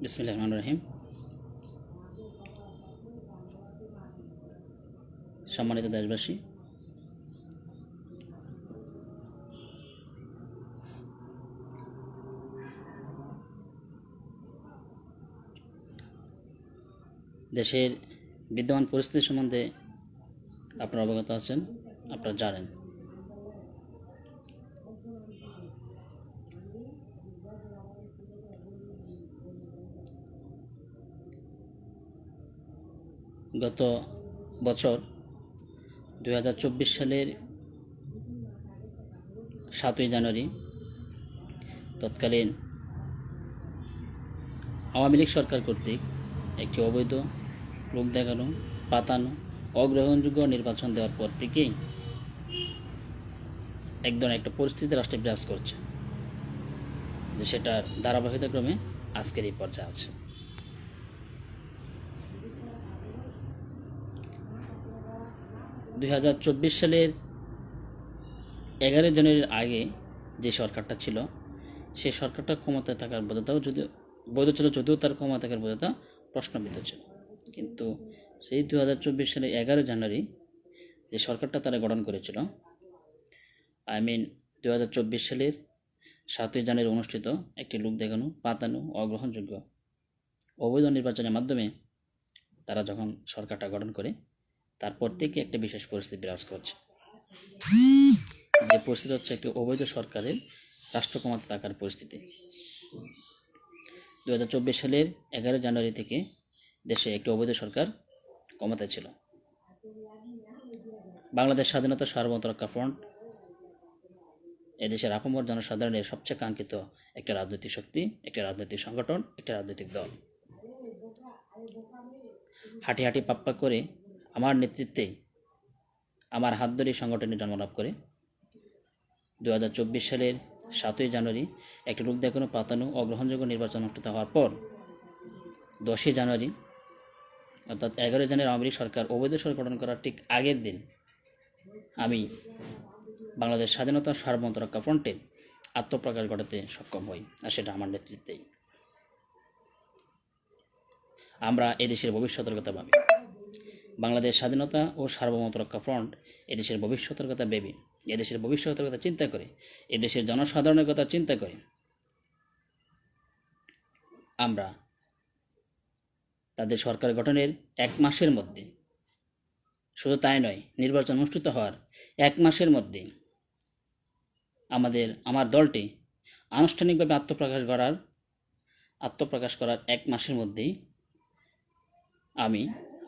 বিসমিল্লাহির রহমানির রহিম। সম্মানিত দেশবাসী, দেশের বিদ্যমান পরিস্থিতি সম্বন্ধে আপনারা অবগত আছেন, আপনারা জানেন। গত বছর 2024 সালের 7ই জানুয়ারি তৎকালীন আওয়ামী লীগ সরকার কর্তৃক একটি অবৈধ, লোক দেখানো, পাতানো, অগ্রহণযোগ্য নির্বাচন দেওয়ার পর থেকেই এক ধরনের একটা পরিস্থিতি রাষ্ট্রে বিরাজ করছে, যে সেটার ধারাবাহিকতা ক্রমে আজকের এই পর্যায়ে আছে। $2024 সালের 11 জানুয়ারির আগে যে সরকারটা ছিল, সেই সরকারটা ক্ষমতায় থাকার বৈধতাও বৈধ ছিল, যদিও তার ক্ষমতা থাকার বৈধতা প্রশ্নবিদ্ধ ছিল। কিন্তু সেই 2024 সালের 11 জানুয়ারি যে সরকারটা তারা গঠন করেছিল, 2024 সালের 7ই জানুয়ারি অনুষ্ঠিত একটি লোক দেখানো, পাতানো, অগ্রহণযোগ্য অবৈধ নির্বাচনের মাধ্যমে তারা যখন সরকারটা গঠন করে, তারপর থেকে একটা বিশেষ পরিস্থিতি বিরাজ করছে। যে পরিস্থিতি হচ্ছে একটি অবৈধ সরকারের রাষ্ট্র ক্ষমতা থাকার পরিস্থিতি। 2024 সালের 11 জানুয়ারি থেকে দেশে একটি অবৈধ সরকার ক্ষমতায় ছিল। বাংলাদেশ স্বাধীনতা সার্বভৌমত্ব রক্ষা ফ্রন্ট এদেশের আপামর জনসাধারণের সবচেয়ে কাঙ্ক্ষিত একটা রাজনৈতিক শক্তি, একটা রাজনৈতিক সংগঠন, একটা রাজনৈতিক দল। হাঁটি হাঁটি পাপ্পা করে আমার নেতৃত্বেই, আমার হাত ধরে সংগঠনের জন্ম লাভ করে 2024 সালের 7ই জানুয়ারি একটি লোক দেখানো, পাতানো, অগ্রহণযোগ্য নির্বাচন অনুষ্ঠিত হওয়ার পর 10ই জানুয়ারি অর্থাৎ 11 জানুয়ারি আওয়ামী লীগ সরকার অবৈধ সরকার গঠন করার ঠিক আগের দিন আমি বাংলাদেশ স্বাধীনতা সার্বভৌমত্ব রক্ষা ফ্রন্টে আত্মপ্রকাশ ঘটাতে সক্ষম হই, আর সেটা আমার নেতৃত্বেই। আমরা এদেশের ভবিষ্যতের কথা ভাবি। বাংলাদেশ স্বাধীনতা ও সার্বভৌমত্ব রক্ষা ফ্রন্ট এদেশের ভবিষ্যতের কথা ভেবে, এদেশের ভবিষ্যতের কথা চিন্তা করে, এদেশের জনসাধারণের কথা চিন্তা করে আমরা তাদের সরকার গঠনের 1 মাসের মধ্যে, শুধু তাই নয়, নির্বাচন অনুষ্ঠিত হওয়ার 1 মাসের মধ্যে আমার দলটি আনুষ্ঠানিকভাবে আত্মপ্রকাশ করার 1 মাসের মধ্যেই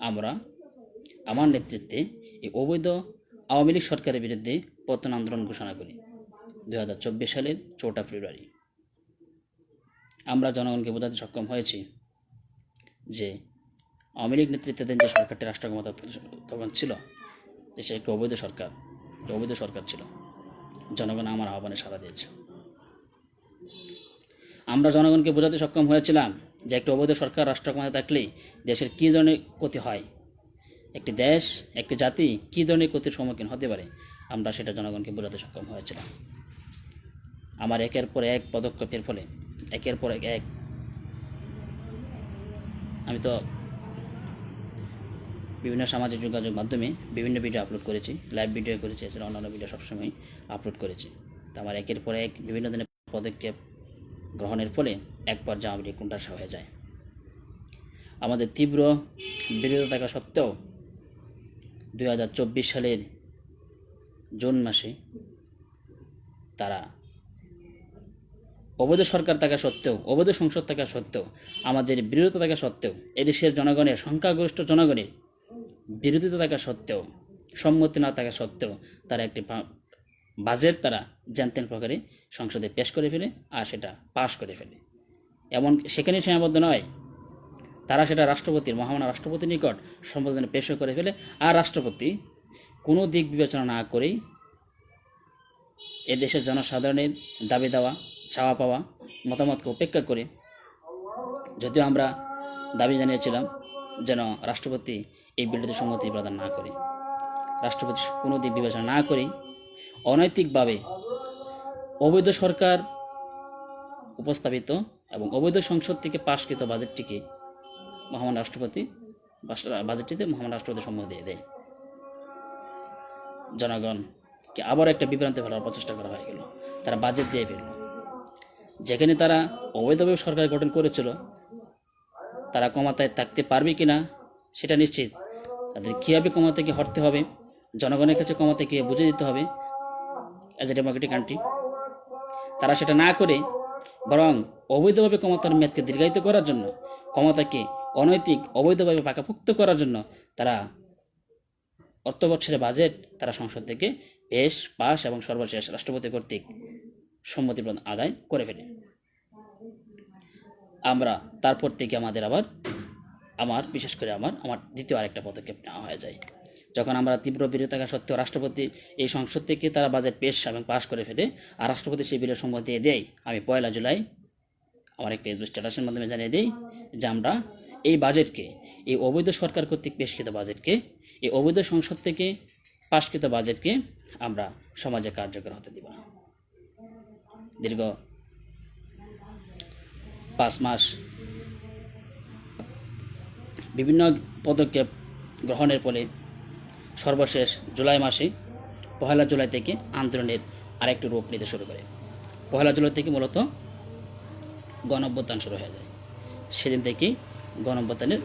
আমরা আমার নেতৃত্বে এই অবৈধ আওয়ামী লীগ সরকারের বিরুদ্ধে পতন আন্দোলন ঘোষণা করি 2024 সালের 4 ফেব্রুয়ারি। আমরা জনগণকে বোঝাতে সক্ষম হয়েছি যে আওয়ামী লীগ নেতৃত্বাধীন যে সরকারটি রাষ্ট্র ক্ষমতা তখন ছিল, সে একটি অবৈধ সরকার ছিল। জনগণ আমার আহ্বানে সাড়া দিয়েছে। আমরা জনগণকে বোঝাতে সক্ষম হয়েছিলাম যে একটি অবৈধ সরকার রাষ্ট্র ক্ষমতা থাকলেই দেশের কী ধরনের ক্ষতি হয়, একটি দেশ, একটি জাতি কী ধরনের ক্ষতির সম্মুখীন হতে পারে, আমরা সেটা জনগণকে বোঝাতে সক্ষম হয়েছিলাম। আমার একের পর এক পদক্ষেপের ফলে, একের পর এক আমি তো বিভিন্ন সামাজিক যোগাযোগ মাধ্যমে বিভিন্ন ভিডিও আপলোড করেছি, লাইভ ভিডিও করেছি, এছাড়া অন্যান্য ভিডিও সবসময় আপলোড করেছি। তো আমার একের পর এক বিভিন্ন ধরনের পদক্ষেপ গ্রহণের ফলে এক পর্যায়ে আওয়ামী লীগ কোণঠাসা হয়ে যায়। আমাদের তীব্র বিরোধিতা থাকা সত্ত্বেও 2024 সালের জুন মাসে তারা অবৈধ সরকার থাকা সত্ত্বেও, অবৈধ সংসদ থাকা সত্ত্বেও, আমাদের বিরোধিতা থাকা সত্ত্বেও, এদেশের জনগণের, সংখ্যাগরিষ্ঠ জনগণের বিরোধিতা থাকা সত্ত্বেও, সম্মতি না থাকা সত্ত্বেও তারা একটি বাজেট তারা জানতেন প্রকারে সংসদে পেশ করে ফেলে, আর সেটা পাশ করে ফেলে। এমন সেখানে সীমাবদ্ধ নয়, তারা সেটা মহামান্য রাষ্ট্রপতির নিকট সম্বোধনে পেশ করে ফেলে, আর রাষ্ট্রপতি কোনো দিক বিবেচনা না করেই এদেশের জনসাধারণের দাবি দেওয়া, চাওয়া পাওয়া, মতামতকে উপেক্ষা করে, যদিও আমরা দাবি জানিয়েছিলাম যেন রাষ্ট্রপতি এই বিলটিতে সম্মতি প্রদান না করে, রাষ্ট্রপতি কোনো দিক বিবেচনা না করেই অনৈতিকভাবে অবৈধ সরকার উপস্থাপিত এবং অবৈধ সংসদ থেকে পাশকৃত বাজেটটিতে মহামান্য রাষ্ট্রপতি সম্মতি দিয়ে দেয়। জনগণকে আবার একটা বিভ্রান্তি ফেলার প্রচেষ্টা করা হয়ে গেল। তারা বাজেট দিয়ে ফেলল, যেখানে তারা অবৈধভাবে সরকার গঠন করেছিল, তারা ক্ষমতায় থাকতে পারবে কিনা সেটা নিশ্চিত। তাদের কীভাবে ক্ষমতা থেকে হটতে হবে, জনগণের কাছে ক্ষমতা কীভাবে বুঝে দিতে হবে অ্যাজ এ ডেমোক্রেটিক কান্ট্রি, তারা সেটা না করে বরং অবৈধভাবে ক্ষমতার মেয়াদকে দীর্ঘায়িত করার জন্য, ক্ষমতাকে অনৈতিক অবৈধভাবে পাকাপোক্ত করার জন্য তারা অর্থ বছরের বাজেট তারা সংসদ থেকে পাস এবং সর্বশেষ রাষ্ট্রপতি কর্তৃক সম্মতি আদায় করে ফেলে। আমরা তারপর থেকে বিশেষ করে আমার দ্বিতীয় আরেকটা পদক্ষেপ নেওয়া হয়ে যায়। যখন আমরা তীব্র বিরোধ থাকা সত্ত্বেও রাষ্ট্রপতি এই সংসদ থেকে তারা বাজেট পেশ এবং পাশ করে ফেলে আর রাষ্ট্রপতি সেই বিলের সম্মতি দেয়, আমি 1 জুলাই আমার এক ফেসবুক স্ট্যাটাসের মাধ্যমে জানিয়ে দিই যে আমরা এই বাজেটকে, এই অবৈধ সরকার কর্তৃক পেশকৃত বাজেটকে, এই অবৈধ সংসদ থেকে পাশকৃত বাজেটকে আমরা সমাজে কার্যকর হতে দিব না। দীর্ঘ 5 মাস বিভিন্ন পদক্ষেপ গ্রহণের ফলে সর্বশেষ জুলাই মাসে 1 জুলাই থেকে আন্দোলনের আরেকটি রূপ নিতে শুরু করে। 1 জুলাই থেকে মূলত গণঅভ্যুত্থান শুরু হয়ে যায়। সেদিন থেকেই গণঅভ্যুত্থানের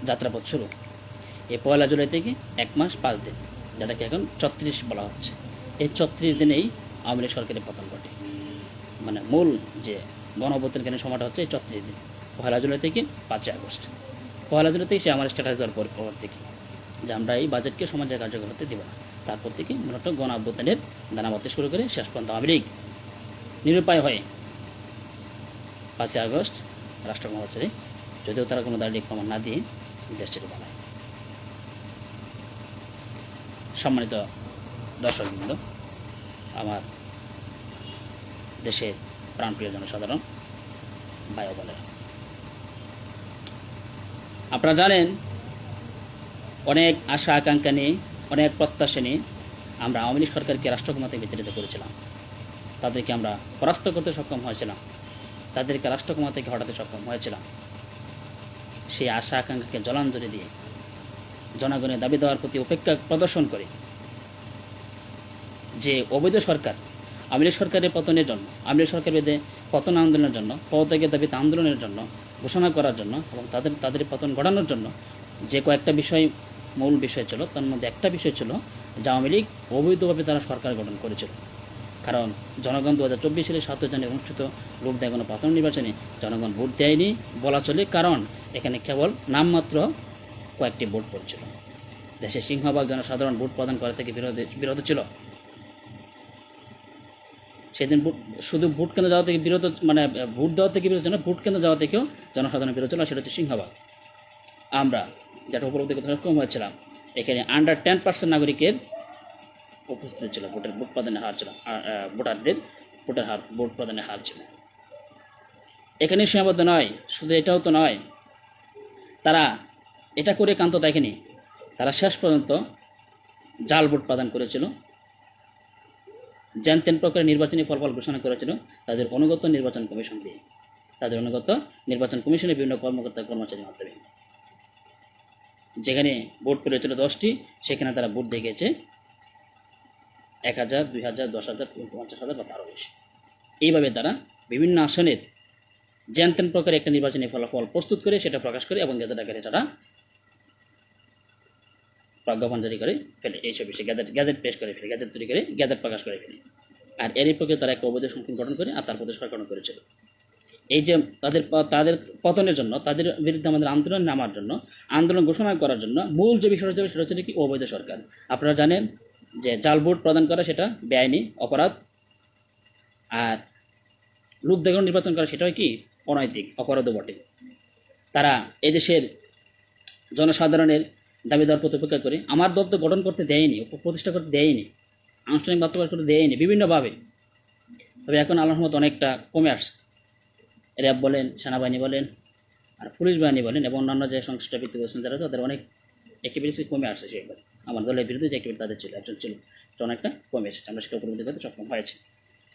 যাত্রাপথ শুরু। এই 1 জুলাই থেকে 1 মাস 5 দিন, যেটাকে এখন 34 বলা হচ্ছে, এই 34 দিনেই আওয়ামী লীগ সরকারের পতন ঘটে। মানে মূল যে গণঅভ্যুত্থানের সময়টা হচ্ছে এই 34 দিন, 1 জুলাই থেকে 5 আগস্ট। 1 জুলাই থেকে সে আমার স্ট্যাটাস দেওয়ার পর থেকে যে আমরা এই বাজেটকে সমাজে কার্যকর হতে দেব না, তারপর থেকে মূলত গণঅভ্যুত্থানের দানা বাঁধতে শুরু করে শেষ পর্যন্ত আওয়ামী লীগ নিরুপায় হয়ে 5 আগস্ট রাষ্ট্রক্ষমতা ছেড়ে, যদিও তারা কোনো দাঁড়িয়ে প্রমাণ না দিয়ে দেশ ছেড়ে পালায়। সম্মানিত দর্শকবৃন্দ, আমার দেশের প্রাণপ্রিয় জনসাধারণ ভাই ও বোনেরা, আপনারা জানেন অনেক আশা আকাঙ্ক্ষা নিয়ে, অনেক প্রত্যাশা নিয়ে আমরা আওয়ামী লীগ সরকারকে রাষ্ট্রক্ষমতায় বিতাড়িত করেছিলাম। তাদেরকে আমরা পরাস্ত করতে সক্ষম হয়েছিলাম, তাদেরকে রাষ্ট্রক্ষমতা থেকে হটাতে সক্ষম হয়েছিলাম। সেই আশা আকাঙ্ক্ষাকে জলাঞ্জলি দিয়ে, জনগণের দাবি দেওয়ার প্রতি উপেক্ষা প্রদর্শন করে যে অবৈধ সরকার আওয়ামী লীগ সরকারের পতনের জন্য, আওয়ামী লীগ সরকার বিরুদ্ধে পতন আন্দোলনের জন্য, পদত্যাগের দাবিতে আন্দোলনের জন্য, ঘোষণা করার জন্য এবং তাদের পতন ঘটানোর জন্য যে কয়েকটা বিষয় মূল বিষয় ছিল, তার মধ্যে একটা বিষয় ছিল যে আওয়ামী লীগ অবৈধভাবে তারা সরকার গঠন করেছিল। কারণ জনগণ 2024 সালে 7 জানুয়ারি অনুষ্ঠিত লোক দেখানো প্রাথমিক নির্বাচনে জনগণ ভোট দেয়নি বলা চলে, কারণ এখানে কেবল নামমাত্র কয়েকটি ভোট পড়ছিল। দেশের সিংহভাগ জনসাধারণ ভোট প্রদান করা থেকে বিরত ছিল। সেদিন শুধু ভোট কেন্দ্র যাওয়া থেকে বিরত, মানে ভোট দেওয়া থেকে বিরত না, ভোট কেন্দ্র যাওয়া থেকেও জনসাধারণ বিরত ছিল, সেটা হচ্ছে সিংহভাগ। আমরা যেটা উপলব্ধি করতে সক্ষম হয়েছিলাম, এখানে আন্ডার 10% নাগরিকের উপস্থিত ছিল, ভোট প্রদানের হার ছিল, ভোট প্রদানের হার ছিল। এখানে সীমাবদ্ধ নয়, শুধু এটাও তো নয়, তারা এটা করে কান্ত দেখেনি, তারা শেষ পর্যন্ত জাল ভোট প্রদান করেছিল, যেন তেন প্রকারের নির্বাচনী ফলাফল ঘোষণা করেছিল তাদের অনুগত নির্বাচন কমিশন দিয়ে, তাদের অনুগত নির্বাচন কমিশনের বিভিন্ন কর্মকর্তা কর্মচারীর মাধ্যমে। যেখানে ভোট পড়েছিল 10টি, সেখানে তারা ভোট দেখিয়েছে 1000, 2000, 10,000, 50,000 বা তারও বেশি। এইভাবে তারা বিভিন্ন আসনের যেন তেন প্রকারে একটা নির্বাচনী ফলাফল প্রস্তুত করে সেটা প্রকাশ করে এবং গেজেট আকারে তারা প্রজ্ঞাপন জারি করে ফেলে, এইসব বিষয়ে গ্যাজেট পেশ করে ফেলে, গ্যাজেট তৈরি করে গ্যাজেট প্রকাশ করে ফেলে। আর এরই প্রক্রিয়া তারা একটা অবৈধ সংগঠন গঠন করে আর তারপর সরকার গঠন করেছিল। এই যে তাদের পতনের জন্য, তাদের বিরুদ্ধে আমাদের আন্দোলন নামার জন্য, আন্দোলন ঘোষণা করার জন্য মূল যে বিষয়টা ছিল সেটা হচ্ছে কি অবৈধ সরকার। আপনারা জানেন যে জাল ভোট প্রদান করা সেটা বেআইনি অপরাধ, আর লোক দেখানো নির্বাচন করা সেটাও কি অনৈতিক অপরাধও বটে। তারা এদেশের জনসাধারণের দাবি দেওয়ার প্রতি উপেক্ষা করে আমার দল তো গঠন করতে দেয়নি, প্রতিষ্ঠা করতে দেয়নি, আনুষ্ঠানিক বাস্তবায়ন করতে দেয়নি বিভিন্নভাবে। তবে এখন আল্লাহর রহমতে অনেকটা কমে আসছে। র্যাব বলেন, সেনাবাহিনী বলেন, আর পুলিশ বাহিনী বলেন এবং অন্যান্য যে সংশ্লিষ্ট ভিত্তিক যারা তাদের অনেক অ্যাক্টিভিটিস কমে আসছে। সেবার আমার দলের বিরুদ্ধে যে অ্যাক্টিভিটি তাদের ছিল, একজন ছিল, এটা অনেকটা কমে এসেছে। আমরা সেটা উপলব্ধি করতে সক্ষম হয়েছি।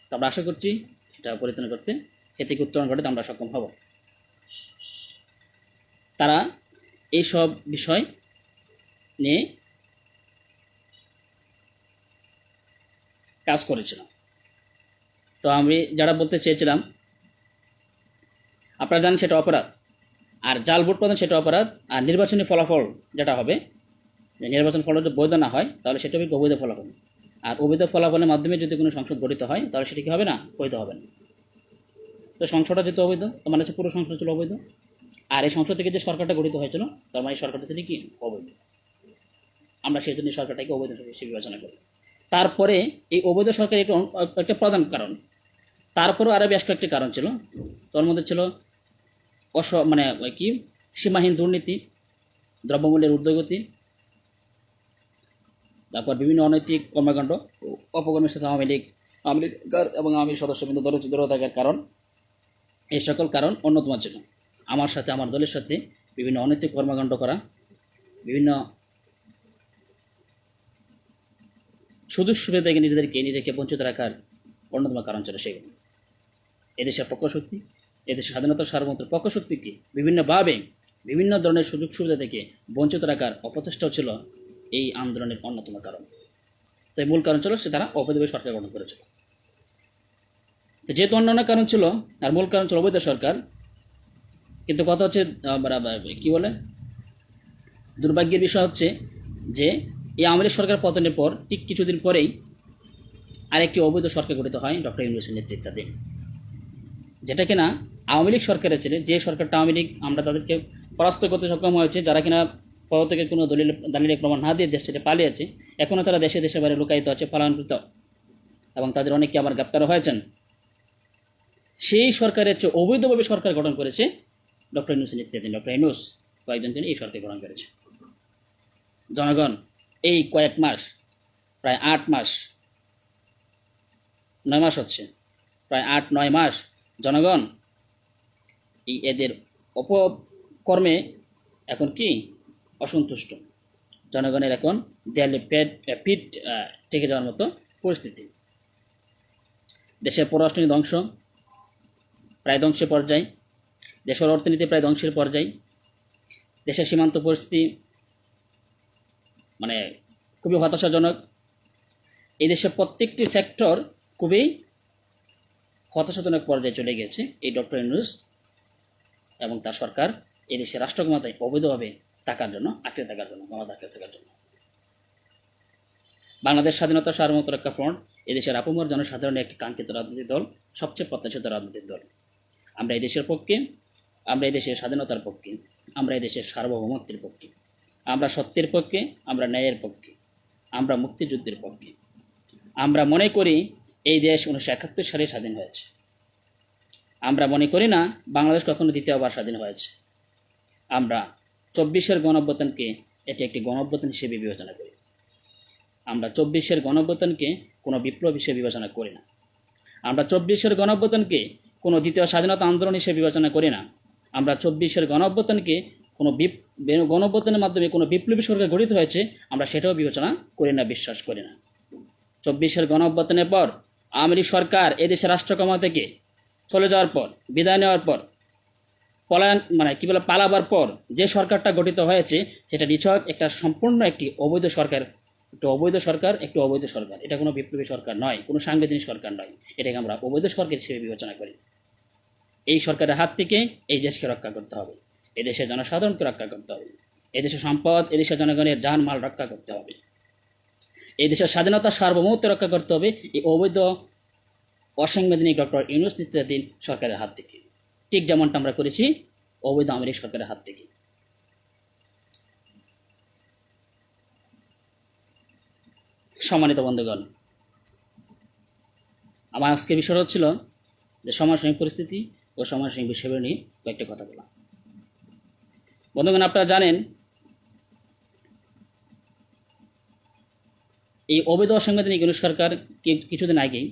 তো আমরা আশা করছি এটা পরিত্রাণ করতে এ থেকে উত্তরণ ঘটাতে আমরা সক্ষম হব। তারা এইসব বিষয় নিয়ে কাজ করেছিল। তো আমি যারা বলতে চেয়েছিলাম, আপনারা জানেন সেটা অপরাধ, আর জাল ভোট প্রদান সেটা অপরাধ, আর নির্বাচনী ফলাফল যেটা হবে, যে নির্বাচন ফল যদি বৈধ না হয় তাহলে সেটা হবে অবৈধ ফলাফল, আর অবৈধ ফলাফলের মাধ্যমে যদি কোনো সংসদ গঠিত হয় তাহলে সেটা কি হবে না, বৈধ হবে না। তো সংসদটা যেহেতু অবৈধ, তার মানে হচ্ছে পুরো সংসদ ছিল অবৈধ, আর এই সংসদ থেকে যে সরকারটা গঠিত হয়েছিল তার মানে সরকারটা ছিল কি, অবৈধ। আমরা সেই জন্য সরকারটাকে অবৈধ হিসেবে বিবেচনা করি। তারপরে এই অবৈধ সরকার একটা প্রধান কারণ, তারপরেও আরও বেশ কয়েকটি কারণ ছিল। তার মধ্যে ছিল মানে কি, সীমাহীন দুর্নীতি, দ্রব্যমূল্যের ঊর্ধ্বগতি, তারপর বিভিন্ন অনৈতিক কর্মকাণ্ড, অপকর্মের সাথে আওয়ামী লীগ এবং আওয়ামী সদস্যবৃন্দ দূরে থাকার কারণ। এই সকল কারণ অন্যতম ছিল আমার সাথে, আমার দলের সাথে বিভিন্ন অনৈতিক কর্মকাণ্ড করা, বিভিন্ন সুযোগ সুবিধা থেকে নিজেকে বঞ্চিত রাখার অন্যতম কারণ ছিল সেগুলো। এদেশের পক্ষশক্তি, এদেশের স্বাধীনতার সার্বভৌমত্বের পক্ষশক্তিকে বিভিন্নভাবে বিভিন্ন ধরনের সুযোগ সুবিধা থেকে বঞ্চিত রাখার অপচেষ্টাও ছিল এই আন্দোলনের অন্যতম কারণ। তাই মূল কারণ ছিল সে তারা অবৈধভাবে সরকার গঠন করেছিল। তো যেহেতু অন্যান্য কারণ ছিল আর মূল কারণ ছিল অবৈধ সরকার, কিন্তু কথা হচ্ছে কি বলে, দুর্ভাগ্যের বিষয় হচ্ছে যে এই আওয়ামী লীগ সরকার পতনের পর ঠিক কিছুদিন পরেই আরেকটি অবৈধ সরকার গঠিত হয় ডক্টর ইউনূসের নেতৃত্বাধীন, যেটা কিনা আওয়ামী লীগ সরকারের ছিল, যে সরকারটা আওয়ামী লীগ আমরা তাদেরকে পরাস্ত করতে সক্ষম হয়েছে, যারা কিনা পদত্যাগের কোনো দালিলের প্রমাণ না দিয়ে দেশ থেকে পালিয়েছে, এখনও তারা দেশে দেশে বাইরে লুকায়িত আছে, পালায়নকৃত, এবং তাদের অনেকে আবার গ্রেপ্তারও হয়েছেন। সেই সরকারের চেয়ে অবৈধভাবে সরকার গঠন করেছে ডক্টর ইউনূসের নেতৃত্বাধীন ডক্টর ইউনূস কয়েকজনকে নিয়ে এই সরকার গঠন করেছে। জনগণ এই কয়েক মাস, প্রায় 8 মাস 9 মাস হচ্ছে, প্রায় 8-9 মাস জনগণ এই এদের অপকর্মে এখন কি অসন্তুষ্ট। জনগণের এখন দেয়ালে পিঠ টেকে যাওয়ার মতো পরিস্থিতি। দেশের পররাষ্ট্রনীতি ধ্বংস, প্রায় ধ্বংসের পর্যায়ে, দেশের অর্থনীতি প্রায় ধ্বংসের পর্যায়ে, দেশের সীমান্ত পরিস্থিতি মানে খুবই হতাশাজনক। এই দেশের প্রত্যেকটি সেক্টর খুবই হতাশাজনক পর্যায়ে চলে গেছে এই ডক্টর ইউনূস এবং তার সরকার এই দেশের রাষ্ট্রক্ষমতায় অবৈধভাবে থাকার জন্য, আঁকড়ে থাকার জন্য, ক্ষমতা আঁকড়ে থাকার জন্য। বাংলাদেশ স্বাধীনতা সার্বভৌমত্ব রক্ষা ফ্রন্ট এদেশের আপামর জনসাধারণের একটি কাঙ্ক্ষিত রাজনৈতিক দল, সবচেয়ে প্রত্যাশিত রাজনৈতিক দল। আমরা এই দেশের পক্ষে, আমরা এই দেশের স্বাধীনতার পক্ষে, আমরা এই দেশের সার্বভৌমত্বের পক্ষে, আমরা সত্যের পক্ষে, আমরা ন্যায়ের পক্ষে, আমরা মুক্তিযুদ্ধের পক্ষে। আমরা মনে করি এই দেশ 1971 সালে স্বাধীন হয়েছে। আমরা মনে করি না বাংলাদেশ কখনো দ্বিতীয়বার স্বাধীন হয়েছে। আমরা 24-এর গণঅভ্যুত্থানকে এটি একটি গণঅভ্যুত্থান হিসেবে বিবেচনা করি। আমরা 24-এর গণঅভ্যুত্থানকে কোনো বিপ্লব হিসেবে বিবেচনা করি না। আমরা 24-এর গণঅভ্যুত্থানকে কোনো দ্বিতীয় স্বাধীনতা আন্দোলন হিসেবে বিবেচনা করি না। আমরা 24-এর গণঅভ্যুত্থানকে কোনো গণঅভ্যুত্থানের মাধ্যমে কোনো বিপ্লবী সরকার গঠিত হয়েছে আমরা সেটাও বিবেচনা করি না, বিশ্বাস করি না। 24-এর গণঅভ্যুত্থানের পর আওয়ামী লীগ সরকার এদেশের রাষ্ট্রক্ষমতা থেকে চলে যাওয়ার পর, বিদায় নেওয়ার পর, পলায়ন পালাবার পর যে সরকারটা গঠিত হয়েছে সেটা নিছক একটা সম্পূর্ণ একটি অবৈধ সরকার, একটি অবৈধ সরকার, একটি অবৈধ সরকার। এটা কোনো বিপ্লবী সরকার নয়, কোনো সাংবিধানিক সরকার নয়, এটাকে আমরা অবৈধ সরকার হিসেবে বিবেচনা করি। এই সরকারের হাত থেকে এই দেশকে রক্ষা করতে হবে, এদেশের জনসাধারণকে রক্ষা করতে হবে, এদেশের সম্পদ, এদেশের জনগণের জানমাল রক্ষা করতে হবে, এই দেশের স্বাধীনতা সার্বভৌমত্ব রক্ষা করতে হবে এই অবৈধ অসাংবিধানিক ডক্টর ইউনূস নেতৃত্বাধীন সরকারের হাত থেকে, ঠিক যেমনটা আমরা করেছি অবৈধ আওয়ামী লীগ সরকারের হাত থেকে। সম্মানিত বন্ধুগণ, আমার আজকের বিষয় হচ্ছিল যে সমসাময়িক পরিস্থিতি ও সমসাময়িক বিষয় নিয়ে কয়েকটা কথা বলা। বন্ধুগণ, আপনারা জানেন এই অবৈধ অসাংবিধানিক ইউনূস সরকার কিছুদিন আগেই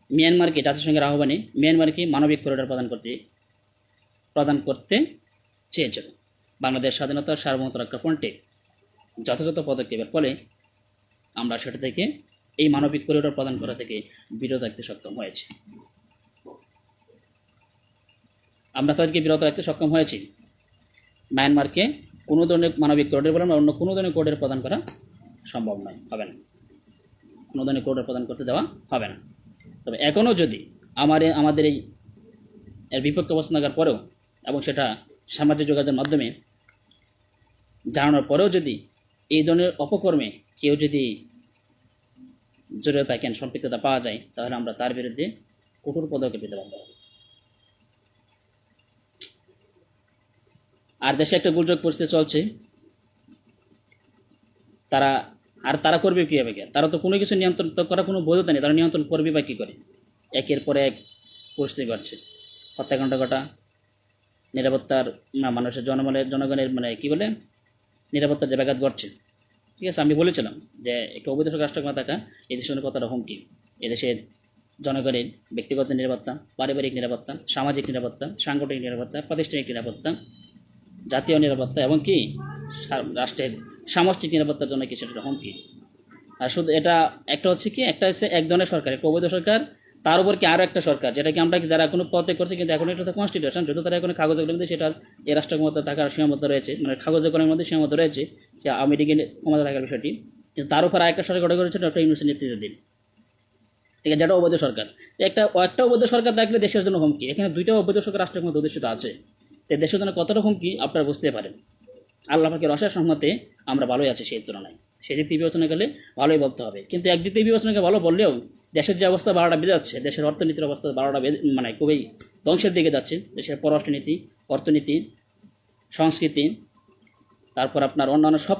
মিয়ানমারকে জাতিসংঘের আহ্বানে মিয়ানমারকে মানবিক করিডোর প্রদান করতে চেয়েছিল। বাংলাদেশ স্বাধীনতার সার্বভৌমত্ব রক্ষা ফ্রন্টে যথাযথ পদক্ষেপের ফলে আমরা সেটা থেকে, এই মানবিক করিডোর প্রদান করা থেকে বিরত রাখতে সক্ষম হয়েছে। আমরা তাদেরকে বিরত রাখতে সক্ষম হয়েছি। মায়ানমারকে কোনো ধরনের মানবিক করিডোর বলেন বা অন্য কোনো ধরনের করিডোর প্রদান করা সম্ভব নয়, হবে না, কোনো ধরনের করিডোর প্রদান করতে দেওয়া হবে না। তবে এখনও যদি আমাদের এর বিপক্ষে অবস্থান থাকার পরেও এবং সেটা সামাজিক যোগাযোগের মাধ্যমে জানানোর পরেও যদি এই ধরনের অপকর্মে কেউ যদি জড়িত থাকেন, সম্পৃক্ততা পাওয়া যায়, তাহলে আমরা তার বিরুদ্ধে কঠোর পদক্ষেপ নিতে বাধ্য হব। আর দেশে একটা দুর্যোগ পরিস্থিতি চলছে, তারা করবে কীভাবে? তারা তো কোনো কিছু নিয়ন্ত্রণ করার কোনো বৈধতা নেই, তারা নিয়ন্ত্রণ করবে বা কী করে? একের পর এক পরিস্থিতি ঘটছে, হত্যাকাণ্ড ঘটা, নিরাপত্তার মানুষের জনগণের মানে কী বলে নিরাপত্তার যে ব্যাঘাত ঘটছে। ঠিক আছে, আমি বলেছিলাম যে একটা অবৈধ রাষ্ট্রক্ষমতা থাকা এই দেশের জন্য কতটা হুমকি। এদেশের জনগণের ব্যক্তিগত নিরাপত্তা, পারিবারিক নিরাপত্তা, সামাজিক নিরাপত্তা, সাংগঠনিক নিরাপত্তা, প্রাতিষ্ঠানিক নিরাপত্তা, জাতীয় নিরাপত্তা এবং কি রাষ্ট্রের সামষ্টিক নিরাপত্তার জন্য কিছু একটা হুমকি। আর শুধু এটা একটা হচ্ছে এক ধরনের সরকার, একটা অবৈধ সরকার, তার উপর কি আরও একটা সরকার, যেটাকে আমরা যারা কোনো পথে করছে, কিন্তু এখন এটা তো কনস্টিটিউশন, যেহেতু তারা এখন কাগজের মধ্যে সেটা এই রাষ্ট্র ক্ষমতা থাকার সীমাবদ্ধ রয়েছে, মানে কাগজের মধ্যে সীমাবদ্ধ রয়েছে যে আমেরিকান ক্ষমতা থাকার বিষয়টি, কিন্তু তার উপর আরেকটা সরকার গঠন করেছে ডক্টর ইউনূসের নেতৃত্বাধীন, ঠিক আছে, যেটা অবৈধ সরকার। একটা অবৈধ সরকার থাকলে দেশের জন্য হুমকি, এখানে দুইটা অবৈধ সরকার রাষ্ট্রের মধ্যে অধিষ্ঠিত আছে, তো দেশের জন্য কতটা হুমকি আপনারা বুঝতে পারেন। আল্লাহ পাকের অশেষ রহমতে আমরা ভালোই আছি সেই তুলনায়, সেদিক থেকে বিবেচনা করলে ভালোই বলতে হবে। কিন্তু একদিক থেকে বিবেচনাকে ভালো বললেও দেশের যে অবস্থা 12টা বেজে যাচ্ছে, দেশের অর্থনীতির অবস্থা 12টা মানে খুবই ধ্বংসের দিকে যাচ্ছে। দেশের পররাষ্ট্রনীতি, অর্থনীতি, সংস্কৃতি, তারপর আপনার অন্যান্য সব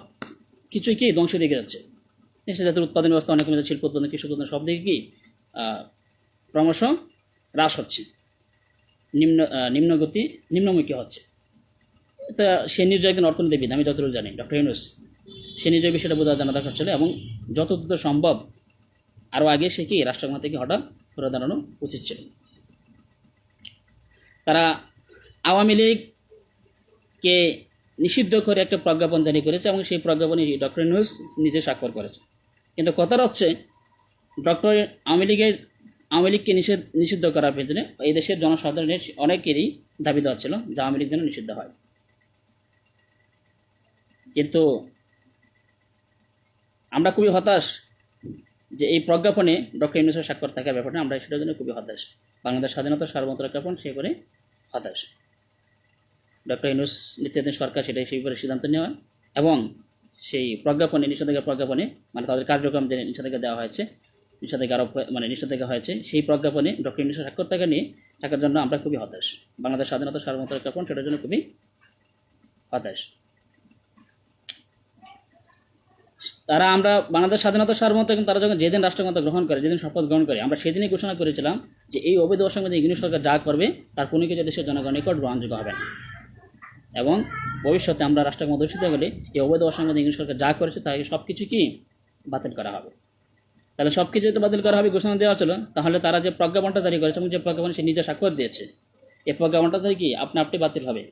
কিছুই কি ধ্বংসের দিকে যাচ্ছে। দেশের জাতীয় উৎপাদন ব্যবস্থা অনেক কমে যাচ্ছে, শিল্প উৎপাদন, কৃষি উৎপাদন সব দিকে কি ক্রমশ হ্রাস হচ্ছে, নিম্নমুখী হচ্ছে। তা সে নিজে একজন অর্থনীতিবিদ, আমি যতটুকু জানি ডক্টর ইউনূস, সে নিজের বিষয়টা জানা দরকার ছিল এবং যত দ্রুত সম্ভব আরও আগে সে কি রাষ্ট্রক্ষমতা থেকে হঠাৎ ঘুরে দাঁড়ানো উচিত ছিল। তারা আওয়ামী লীগকে নিষিদ্ধ করে একটা প্রজ্ঞাপন জারি করেছে এবং সেই প্রজ্ঞাপনে ডক্টর ইউনূস নিজে স্বাক্ষর করেছে। কিন্তু কথাটা হচ্ছে আওয়ামী লীগকে নিষিদ্ধ করার পেছনে এই দেশের জনসাধারণের অনেকেরই দাবি দেওয়া ছিল যে আওয়ামী লীগ যেন নিষিদ্ধ হয়। কিন্তু আমরা খুবই হতাশ যে এই প্রজ্ঞাপনে ডক্টর ইউনূসের স্বাক্ষর থাকার ব্যাপারটা, আমরা সেটার জন্য খুবই হতাশ। বাংলাদেশ স্বাধীনতা সার্বভৌমত্ব জ্ঞাপন সে করে হতাশ। ডক্টর ইউনূস নেতৃত্বাধীন সরকার সেটাই সেইভাবে সিদ্ধান্ত নেওয়া এবং সেই প্রজ্ঞাপনে, নিষেধাজ্ঞা প্রজ্ঞাপনে, মানে তাদের কার্যক্রম যে নিষেধাজ্ঞা দেওয়া হয়েছে, নিষেধাজ্ঞা আরোপ মানে নিষেধাজ্ঞা হয়েছে, সেই প্রজ্ঞাপনে ডক্টর ইউনূসের স্বাক্ষর থাকার জন্য আমরা খুবই হতাশ। বাংলাদেশ স্বাধীনতা সার্বভৌমত্ব জ্ঞাপন সেটার জন্য খুবই হতাশ। আমরা বাংলাদেশ স্বাধীনতা সার্বভৌমত্ব, এবং তারা যখন যেদিন রাষ্ট্রক্ষমতা গ্রহণ করে, যেদিন শপথ গ্রহণ করে, আমরা সেদিনই ঘোষণা করেছিলাম যে এই অবৈধ অসাংবিধানিক ইউনূস সরকার যা করবে তার কোনো কিছু দেশের জনগণের নিকট গ্রহণযোগ্য হবে না, এবং ভবিষ্যতে আমরা রাষ্ট্রক্ষমতা অধিষ্ঠিত হলে এই অবৈধ অসাংবিধানিক ইউনূস সরকার যা করেছে তাকে সব কিছু কি বাতিল করা হবে। তাহলে সব কিছু যদি বাতিল করা হবে ঘোষণা দেওয়া ছিল, তাহলে তারা যে প্রজ্ঞাপনটা জারি করেছে এবং যে প্রজ্ঞাপন সে নিজে স্বাক্ষর দিয়েছে, এই প্রজ্ঞাপনটা থেকে কি আপনি বাতিল হবে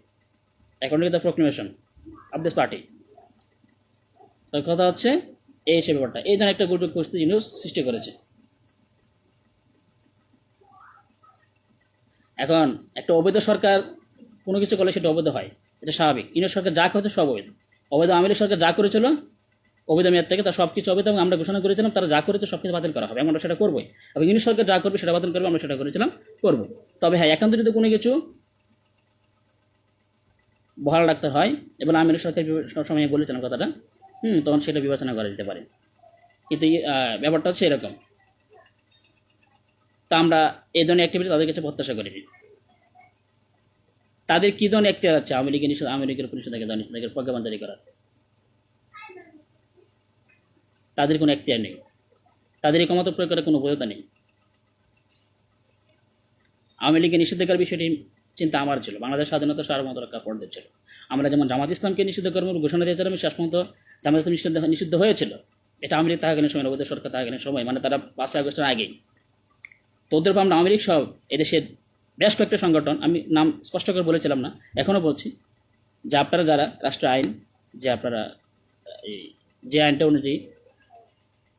according to the proclamation of this party. তার কথা হচ্ছে এই সে ব্যাপারটা, এই ধরনের একটা গুরুত্ব পরিস্থিতি ইউনূস সৃষ্টি করেছে। এখন একটা অবৈধ সরকার কোনো কিছু করলে সেটা অবৈধ হয়, এটা স্বাভাবিক। ইউনূস সরকার যা করছে সব অবৈধ। অবৈধ আওয়ামী লীগ সরকার যা করেছিল অবৈধ মেয়াদ থেকে, তার সব কিছু অবৈধ, এবং আমরা ঘোষণা করেছিলাম তারা যা করেছে সব কিছু বাতিল করা হবে, আমরা সেটা করবোই। এবং ইউনূস সরকার যা করবে সেটা বাতিল করবে, আমরা সেটা করেছিলাম, করবো। তবে হ্যাঁ, একান্ত যদি কোনো কিছু বহাল রাখতে হয়, এবং আমি সরকার সবসময় বলেছিলাম কথাটা, তখন সেটা বিবেচনা করা যেতে পারে। কিন্তু ব্যাপারটা হচ্ছে এরকম। তা আমরা এই ধরনের অ্যাক্টিভিটি তাদের কাছে প্রত্যাশা করিনি। তাদের কী ধরনের এখতিয়ার আছে আওয়ামী লীগের উপর নিষেধাজ্ঞার প্রজ্ঞাপন জারি করার? তাদের কোনো এখতিয়ার নেই, তাদের এই ক্ষমতা প্রয়োগ করার কোনো বৈধতা নেই। আওয়ামী লীগের নিষেধাজ্ঞার বিষয়টি চিন্তা আমার ছিল, বাংলাদেশ স্বাধীনতা সার্বভৌমত্ব রক্ষা পর্যায়ে ছিল। আমরা যেমন জামাত ইসলামকে নিষিদ্ধ করার ঘোষণা দিয়েছিলাম, শেষ পর্যন্ত জামাত ইসলাম নিষিদ্ধ হয়েছিল। এটা আওয়ামী লীগ থাকাকালীন সময়, অবৈধ সরকার থাকাকালীন সময়, মানে তারা 5 আগস্টের আগেই। তো ওদের আমরা আওয়ামী লীগ সব এদেশের বেশ কয়েকটা সংগঠন, আমি নাম স্পষ্ট করে বলেছিলাম না, এখনও বলছি, যে আপনারা যারা রাষ্ট্র আইন, যে আপনারা যে আইনটা অনুযায়ী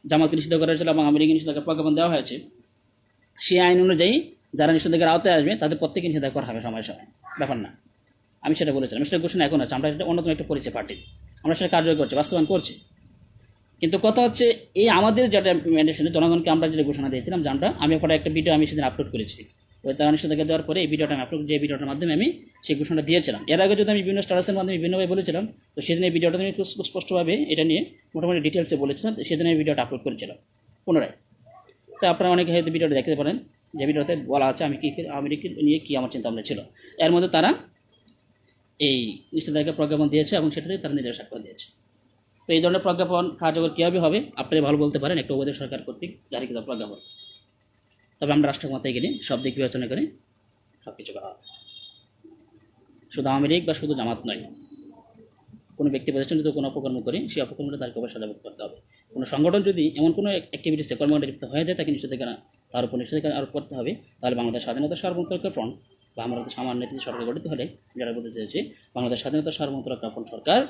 জামাতকে নিষিদ্ধ করা হয়েছিল এবং আওয়ামী লীগকে নিষিদ্ধ প্রজ্ঞাপন দেওয়া হয়েছে, সেই আইন অনুযায়ী যারা নিষেধাজ্ঞার আওতায় আসবে তাদের প্রত্যেকে নিষেধাজ্ঞা করা হবে সময় সময়, ব্যাপার না। আমি সেটা বলেছিলাম, সেটা ঘোষণা এখন আছে, আমরা এটা অন্যতম একটা পরিচয় পার্টি, আমরা সেটা কার্যকর করছি, বাস্তবায়ন করছি। কিন্তু কথা হচ্ছে এই আমাদের যেটা ম্যান্ডেশন, জনগণকে আমরা যেটা ঘোষণা দিয়েছিলাম যে আমি পরে একটা ভিডিও আমি সেদিন আপলোড করেছি, ওই তারা নিষেধাজ্ঞা দেওয়ার পরে এই ভিডিওটা আমি আপলোড, যে ভিডিওটার মাধ্যমে আমি সেই ঘোষণা দিয়েছিলাম। এর আগে যদি আমি বিভিন্ন স্টাটাসের মাধ্যমে বিভিন্নভাবে বলেছিলাম, তো সেদিন এই ভিডিওটা আমি খুব স্পষ্টভাবে এটা নিয়ে মোটামুটি ডিটেলসে বলেছিলাম, সেদিন আমি ভিডিওটা আপলোড করেছিলাম পুনরায়। তো আপনারা অনেকে হয়তো ভিডিওটা দেখতে পারেন, যে ভিডিওতে বলা আছে আমি নিয়ে কী আমার চিন্তা ভাবনা ছিল। এর মধ্যে তারা এই নিষেধাজ্ঞা প্রজ্ঞাপন দিয়েছে এবং সেটাতে তারা নিজের স্বাক্ষর দিয়েছে। তো এই ধরনের প্রজ্ঞাপন কার্যকর কীভাবে হবে আপনি ভালো বলতে পারেন, একটা অবৈধ সরকার কর্তৃক জারিকৃত প্রজ্ঞাপন। তবে আমরা রাষ্ট্রক্ষমতায় গেলে সব দিক বিবেচনা করে সব কিছু করা হবে, শুধু আওয়ামী লীগ বা শুধু জামাত নয়। কোনো ব্যক্তি প্রতিষ্ঠান যদি কোনো অপকর্ম করে সেই অপকর্মটা তাকে অবশ্যই সাজাভুক্ত করতে হবে। কোনো সংগঠন যদি এমন কোনো অ্যাক্টিভিটিসে কর্মকাণ্ডে লিপ্ত হয়ে যায় তাকে নিষেধাজ্ঞা, তার উপর নিষেধাজ্ঞা আরোপ করতে হবে। তাহলে বাংলাদেশ স্বাধীনতা সার্বভৌমত্ব ফ্রন্ট বা আমরা সামান্য নীতি সরকার গঠিত হলে যারা বলতে চেয়েছি বাংলাদেশ স্বাধীনতা সার্বভৌমত্ব ফ্রন্ট সরকার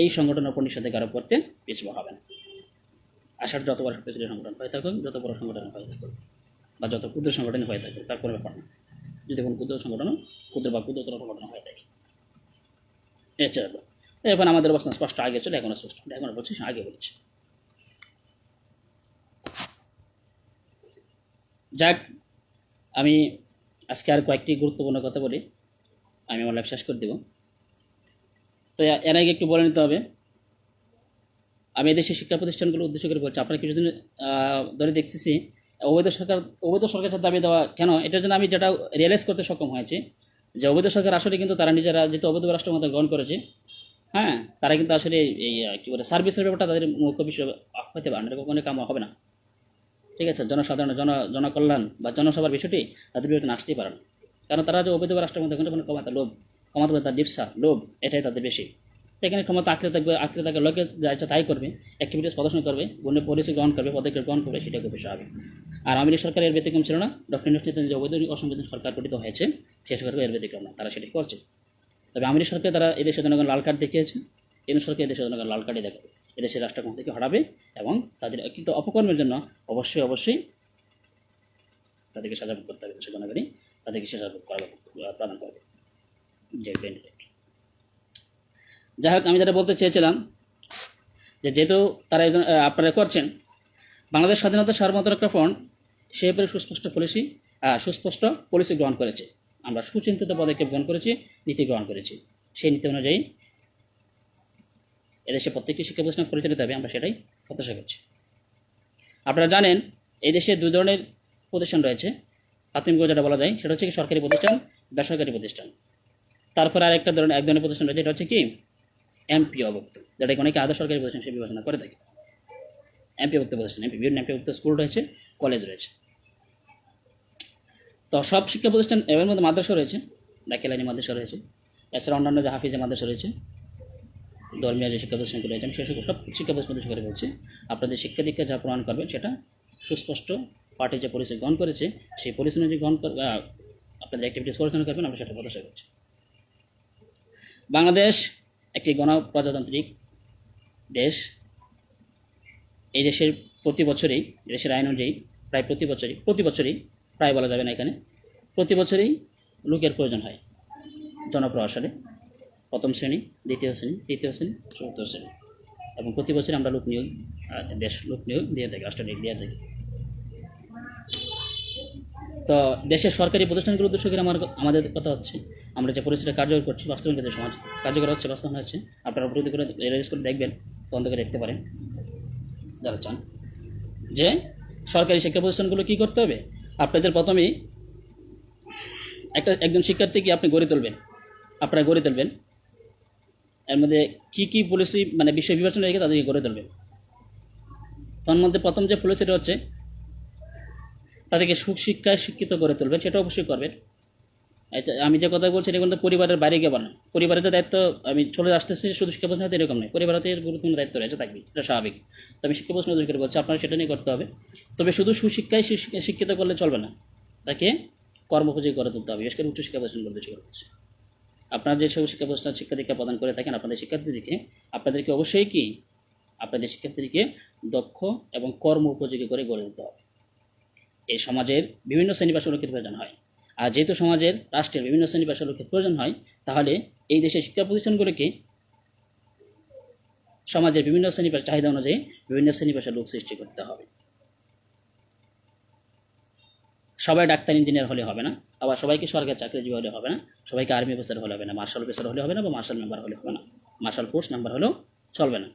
এই সংগঠনের উপর নিষেধাজ্ঞা আরোপ করতে পিছপা হবে না। আশার যত বড় শক্তিশালী সংগঠন হয়ে থাকুক, যত বড় সংগঠন হয়ে থাকুক বা যত ক্ষুদ্র সংগঠন হয়ে থাকে তার কোনো ব্যাপার না, যদি কোনো ক্ষুদ্র সংগঠন ক্ষুদ্র বা ক্ষুদ্রতর সংগঠন হয়ে থাকে। এছাড়া এখন আমাদের অবস্থান স্পষ্ট, আগে চলে এখনো স্পষ্ট, এখনো বলছি আগে বলছি। যাক, আমি আজকে আর কয়েকটি গুরুত্বপূর্ণ কথা বলি, আমি আমার লাইভ শেষ করে দেব। তো এর আগে একটু বলে নিতে হবে, আমি এদেশের শিক্ষা প্রতিষ্ঠানগুলো উদ্দেশ্য করে বলছি, আপনারা কিছুদিন ধরে দেখতেছি অবৈধ সরকারের দাবি দেওয়া কেন, এটার জন্য আমি যেটা রিয়েলাইজ করতে সক্ষম হয়েছি যে অবৈধ সরকার আসলে কিন্তু তারা নিজেরা যেহেতু অবৈধ রাষ্ট্র মতো গ্রহণ করেছে, হ্যাঁ, তারা কিন্তু আসলে এই কী বলে সার্ভিসের ব্যাপারটা তাদের মুখ্য বিষয় হতে পারে না, কখনো কাম হবে না। ঠিক আছে, জনসাধারণ জনকল্যাণ বা জনসভার বিষয়টি তাদের বিরুদ্ধে আসতেই পারে না, কারণ তারা যে অবৈধ রাষ্ট্রের মধ্যে কোনো ক্ষমতা লোভ, ক্ষমতা তার ডিপসা লোভ, এটাই তাদের বেশি। এখানে ক্ষমতা আঁকড়ে থাকবে, লোকে যা ইচ্ছা তাই করবে, অ্যাক্টিভিটিস প্রদর্শন করবে, বন্য পলিসি গ্রহণ করবে, পদক্ষেপ গ্রহণ করবে, সেটা খুব বেশি হবে। আর আওয়ামী লীগ সরকারের ব্যতিক্রম ছিল না, ডক্টর ইউনূস যে অবৈধ অসাংবিধানিক সরকার গঠিত হয়েছে সেই সরকার এর ব্যতিক্রম না, তারা সেটাই করছে। তবে আওয়ামী লীগ সরকার তারা এদেশের জনগণ লাল কার্ড দেখিয়েছে, ইউনূস সরকার এদেশের জনগণ লাল কার্ডই দেখাবে, এদেশের রাষ্ট্রক্ষমতা থেকে হটাবে এবং তাদের কিন্তু অপকর্মের জন্য অবশ্যই তাদেরকে সাজা ভোগ করতে হবে, দেশের জনগণই তাদেরকে সাজা ভোগ প্রদান করবে। যাই হোক, আমি যেটা বলতে চেয়েছিলাম যে যেহেতু তারা আপনারা করছেন, বাংলাদেশ স্বাধীনতা সার্বভৌমত্ব ফ্রন্ট সে ব্যাপারে সুস্পষ্ট পলিসি গ্রহণ করেছে, আমরা সুচিন্তিত পদক্ষেপ গ্রহণ করেছি, নীতি গ্রহণ করেছি, সেই নীতি অনুযায়ী এদেশে প্রত্যেকটি শিক্ষা প্রতিষ্ঠান পরিচালিত হবে, আমরা সেটাই প্রত্যাশা করছি। আপনারা জানেন এই দেশে দুই ধরনের প্রতিষ্ঠান রয়েছে, প্রাথমিকভাবে যেটা বলা যায় সেটা হচ্ছে কি সরকারি প্রতিষ্ঠান, বেসরকারি প্রতিষ্ঠান। তারপর আর এক ধরনের প্রতিষ্ঠান রয়েছে, এটা হচ্ছে কি এমপিওভুক্ত, যেটা অনেকে আধা সরকারি প্রতিষ্ঠান সে বিবেচনা করে থাকে। এমপিওভুক্ত প্রতিষ্ঠান, বিভিন্ন এমপিওভুক্ত স্কুল রয়েছে, কলেজ রয়েছে। তো সব শিক্ষা প্রতিষ্ঠান এর মধ্যে মাদ্রাসা রয়েছে, দাখিলানি মাদ্রাসা রয়েছে, এছাড়া অন্যান্য যে হাফিজে মাদ্রাসা রয়েছে, ধর্মীয় যে শিক্ষা প্রতিষ্ঠানগুলো রয়েছে, আমি সব শিক্ষা প্রতিষ্ঠান করে বলছি, আপনাদের শিক্ষা দীক্ষা যা প্রমাণ করবে সেটা সুস্পষ্ট পার্টি যে পলিসি গ্রহণ করেছে সেই পলিসি অনুযায়ী আপনাদের অ্যাক্টিভিটিস পরিচালনা করবেন, আমরা সেটা প্রত্যাশা করছি। বাংলাদেশ একটি গণপ্রজাতান্ত্রিক দেশ, এই দেশের প্রতি বছরই দেশের আইন অনুযায়ী প্রায় প্রতি বছরই প্রায় বলা যাবে না, এখানে প্রতি বছরই লোকের প্রয়োজন হয় জনপ্রশাসনে, প্রথম শ্রেণী, দ্বিতীয় শ্রেণী, তৃতীয় শ্রেণী, চতুর্থ শ্রেণী, এবং প্রতি বছরই আমরা লোক নিয়োগ দিয়ে থাকি, রাষ্ট্র নিয়োগ দিয়ে থাকি। তো দেশের সরকারি প্রতিষ্ঠানগুলো উদ্দেশ্য করে আমাদের কথা হচ্ছে, আমরা যে পরিস্থিতি কার্যকর করছি, বাস্তবায়ন করতে সমাজ কার্যকর হচ্ছে, বাস্তবায়ন হচ্ছে, আপনারা উপলব্ধি করে রেজিস্ট করে দেখবেন, তদন্ত করে দেখতে পারেন যারা চান। যে সরকারি শিক্ষা প্রতিষ্ঠানগুলো কী করতে হবে, আপনাদের প্রথমেই একজন শিক্ষার্থীকে আপনি গড়ে তুলবেন, এর মধ্যে কী পলিসি মানে বিষয় বিবেচনা রেখে তাদেরকে গড়ে তুলবেন। তার মধ্যে প্রথম যে পলিসিটা হচ্ছে তাদেরকে সুশিক্ষায় শিক্ষিত করে তুলবেন, সেটা অবশ্যই করবেন। আমি যে কথা বলছি এটা কিন্তু পরিবারের বাইরে গিয়ে বানান, পরিবারের যে দায়িত্ব আমি চলে আসতেছি শুধু শিক্ষা প্রতিষ্ঠান এরকম নয়, পরিবারের গুরুত্বপূর্ণ দায়িত্ব রয়েছে, থাকবে, এটা স্বাভাবিক। তো আমি শিক্ষা প্রতিষ্ঠান করে বলছি আপনারা সেটা নিয়ে করতে হবে। তবে শুধু সুশিক্ষায় শিক্ষিত করলে চলবে না, তাকে কর্মোপযোগী করে তুলতে হবে, বিশেষ করে উচ্চশিক্ষা প্রতিষ্ঠান করতে বলছি। আপনারা যে সব শিক্ষা প্রতিষ্ঠান শিক্ষা দীক্ষা প্রদান করে থাকেন আপনাদেরকে অবশ্যই কি আপনাদের শিক্ষার্থীদেরকে দক্ষ এবং কর্ম উপযোগী করে গড়ে তুলতে হবে। এই সমাজের বিভিন্ন শ্রেণী পেশার লোকের প্রয়োজন হয়। আর যেহেতু সমাজের রাষ্ট্রের বিভিন্ন শ্রেণী পেশার লোকের প্রয়োজন হয়, তাহলে এই দেশের শিক্ষা প্রতিষ্ঠানগুলোকে সমাজের বিভিন্ন শ্রেণী পেশার চাহিদা অনুযায়ী বিভিন্ন শ্রেণী পেশার লোক সৃষ্টি করতে হবে। সবাই ডাক্তার ইঞ্জিনিয়ার হলে হবে না, আবার সবাইকে সরকারি চাকরিজীবী হলে হবে না, সবাইকে আর্মি অফিসার হলে হবে না, মার্শাল অফিসার হলে হবে না, বা মার্শাল মেম্বার হলে হবে না, মার্শাল ফোর্স মেম্বার হলেও চলবে না।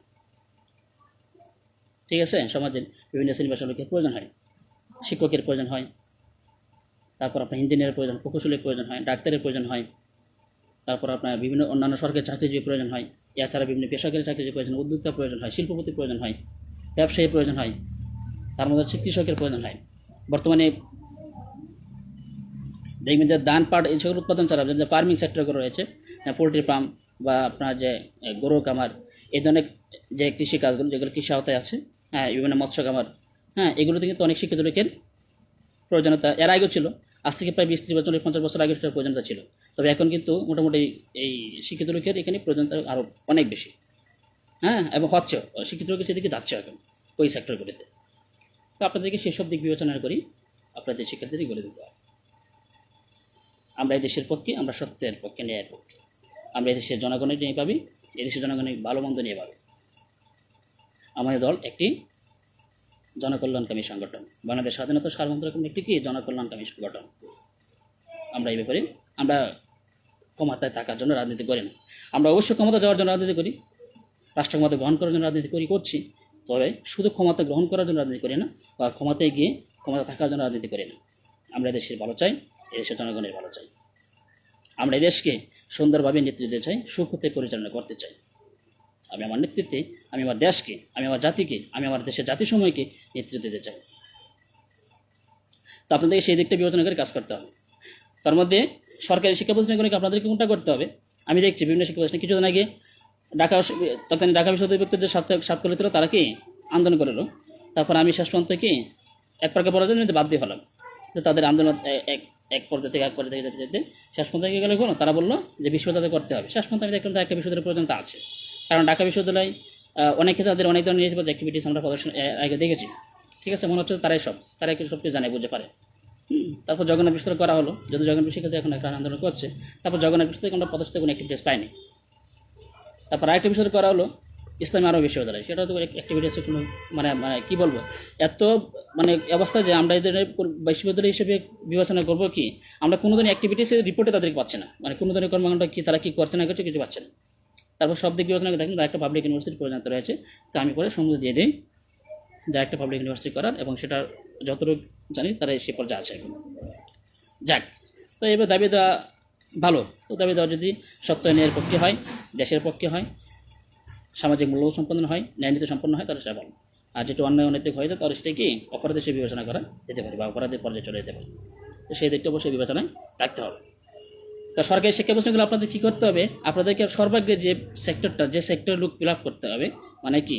ঠিক আছে, সমাজের বিভিন্ন শ্রেণী পেশার লোকের প্রয়োজন হয়, শিক্ষকের প্রয়োজন হয়, তারপর আপনার ইঞ্জিনিয়ারের প্রয়োজন, প্রকৌশলীর প্রয়োজন হয়, ডাক্তারের প্রয়োজন হয়, তারপর আপনার বিভিন্ন অন্যান্য সরকারি চাকরিজীবী প্রয়োজন হয়, এছাড়া বিভিন্ন পেশাদারি চাকরিজীবী প্রয়োজন, উদ্যোক্তার প্রয়োজন হয়, শিল্পপতির প্রয়োজন হয়, ব্যবসায়ীর প্রয়োজন হয়, তার মধ্যে হচ্ছে কৃষকের প্রয়োজন হয়। বর্তমানে দেখবেন যে ধান পাট এই সকল উৎপাদন ছাড়া যে ফার্মিং সেক্টরগুলো রয়েছে, পোলট্রি ফার্ম বা আপনার যে গরু কামার, এই ধরনের যে কৃষি কাজগুলো যেগুলো কৃষি আওতায় আছে, হ্যাঁ, বিভিন্ন মৎস্য কামার, হ্যাঁ, এগুলোতে কিন্তু অনেক শিক্ষিত লোকের প্রয়োজনীয়তা এর আগেও ছিল। আজ থেকে প্রায় 20-30 বছর 50 বছর আগে সেটার প্রয়োজনীয়তা ছিল, তবে এখন কিন্তু মোটামুটি এই শিক্ষিত লোকের এখানে প্রয়োজনীয়তা আরও অনেক বেশি, হ্যাঁ, এবং হচ্ছে শিক্ষিত লোকের সেদিকে যাচ্ছে এখন ওই সেক্টরগুলিতে। তো আপনাদেরকে সেসব দিক বিবেচনা করি আপনাদের শিক্ষার্থীদের গড়ে দিতে হবে। আমরা এই দেশের পক্ষে, আমরা সত্যের পক্ষে, ন্যায়ের পক্ষে। আমরা এই দেশের জনগণের নিয়ে পাবি, এই দেশের জনগণের ভালো মন্দ নিয়ে পাবি। আমাদের দল একটি জনকল্যাণকামী সংগঠন, বাংলাদেশ স্বাধীনতা সার্বভৌমত্ব একটি কি জনকল্যাণকামী সংগঠন। আমরা এই ব্যাপারে আমরা ক্ষমতায় থাকার জন্য রাজনীতি করি না, আমরা অবশ্যই ক্ষমতা যাওয়ার জন্য রাজনীতি করি, রাষ্ট্র ক্ষমতা গ্রহণ করার জন্য রাজনীতি করছি, তবে শুধু ক্ষমতা গ্রহণ করার জন্য রাজনীতি করি না, বা ক্ষমতায় গিয়ে ক্ষমতা থাকার জন্য রাজনীতি করি না। আমরা দেশের ভালো চাই, এদেশের জনগণের ভালো চাই। আমরা এই দেশকে সুন্দরভাবে নেতৃত্ব দিতে চাই, সুখতে পরিচালনা করতে চাই। আমি আমার নেতৃত্বে, আমি আমার দেশকে, আমি আমার জাতিকে, আমি আমার দেশের জাতিসমূহকে নেতৃত্ব দিতে চাই। তো আপনাদেরকে সেই দিকটা বিবেচনা করে কাজ করতে হবে। তার মধ্যে সরকারি শিক্ষা প্রতিষ্ঠানগুলোকে আপনাদেরকে কোনটা করতে হবে। আমি দেখছি বিভিন্ন শিক্ষা প্রতিষ্ঠান কিছুদিন আগে ঢাকা বিশ্ববিদ্যালয়ের যে ছাত্রলীরা তারা কি আন্দোলন করলো, তারপর আমি শেষ পর্যন্ত কি এক প্রকার বলা যায় বাধ্য হলাম যে তাদের আন্দোলন এক পর্যায়ে থেকে যেতে যেতে শেষ পর্যন্ত গেলে হলো, তারা বললো যে বিশ্ববিদ্যালয় করতে হবে। শেষ পর্যন্ত আমি দেখলাম যে একটা বিশ্ববিদ্যালয় পর্যন্ত আছে, কারণ ঢাকা বিশ্ববিদ্যালয় অনেকে তাদের অনেক ধরনের অ্যাক্টিভিটিস আমরা প্রদর্শন আগে দেখেছি। ঠিক আছে, মনে হচ্ছে তারাই সব কিছু জানে বুঝতে পারে। তারপর জগন্নাথ বিশ্ববিদ্যালয় করা হলো, যদি জগন্নাথ বিশ্ববিদ্যালয় এখন একটা আন্দোলন করছে, তারপর জগন্নাথ বিশ্ববিদ্যালয় আমরা প্রতিষ্ঠিত কোনো অ্যাক্টিভিটিস পাইনি। তারপর আরেকটা বিশ্ববিদ্যালয় করা হলো ইসলামী আরব বিশ্ববিদ্যালয়, সেটা তো অ্যাক্টিভিটিস কোনো মানে মানে কী বলবো, এত মানে অবস্থা যে আমরা এদের বিশ্ববিদ্যালয় হিসেবে বিবেচনা করবো কি, আমরা কোনো ধরনের অ্যাক্টিভিটিসের রিপোর্টে তাদেরকে পাচ্ছি না, মানে কোনো ধরনের কর্মকাণ্ড কি তারা কী করছে না করছে কিছু পাচ্ছে না। তারপর সব দিক বিবেচনা করে দেখেন একটা পাবলিক ইউনিভার্সিটির প্রয়োজনীয়তা রয়েছে, তো আমি পরে সম্মতি দিয়ে দিই যে একটা পাবলিক ইউনিভার্সিটি করার, এবং সেটা যতটুকু জানি তারা সে পর্যায়ে আছে এখন। যাক, তো এবার দাবি দেওয়া ভালো, তো দাবি দেওয়া যদি সত্য ন্যায়ের পক্ষে হয়, দেশের পক্ষে হয়, সামাজিক মূল্য সম্পন্ন হয়, ন্যায়নীতি সম্পন্ন হয়, তাহলে সেটা ভালো। আর যেটা অন্যায় অনৈতিক হয়ে যায় তাহলে সেটা কি অপরাধ হিসেবে বিবেচনা করা যেতে পারে, বা অপরাধের পর্যায়ে চলে যেতে পারে। তো সেই দিকটা অবশ্যই বিবেচনায় রাখতে হবে। তো সরকারি শিক্ষা প্রতিষ্ঠানগুলো আপনাদের কী করতে হবে, আপনাদেরকে সর্বাগ্রে যে সেক্টর লোক ফিল আপ করতে হবে, মানে কি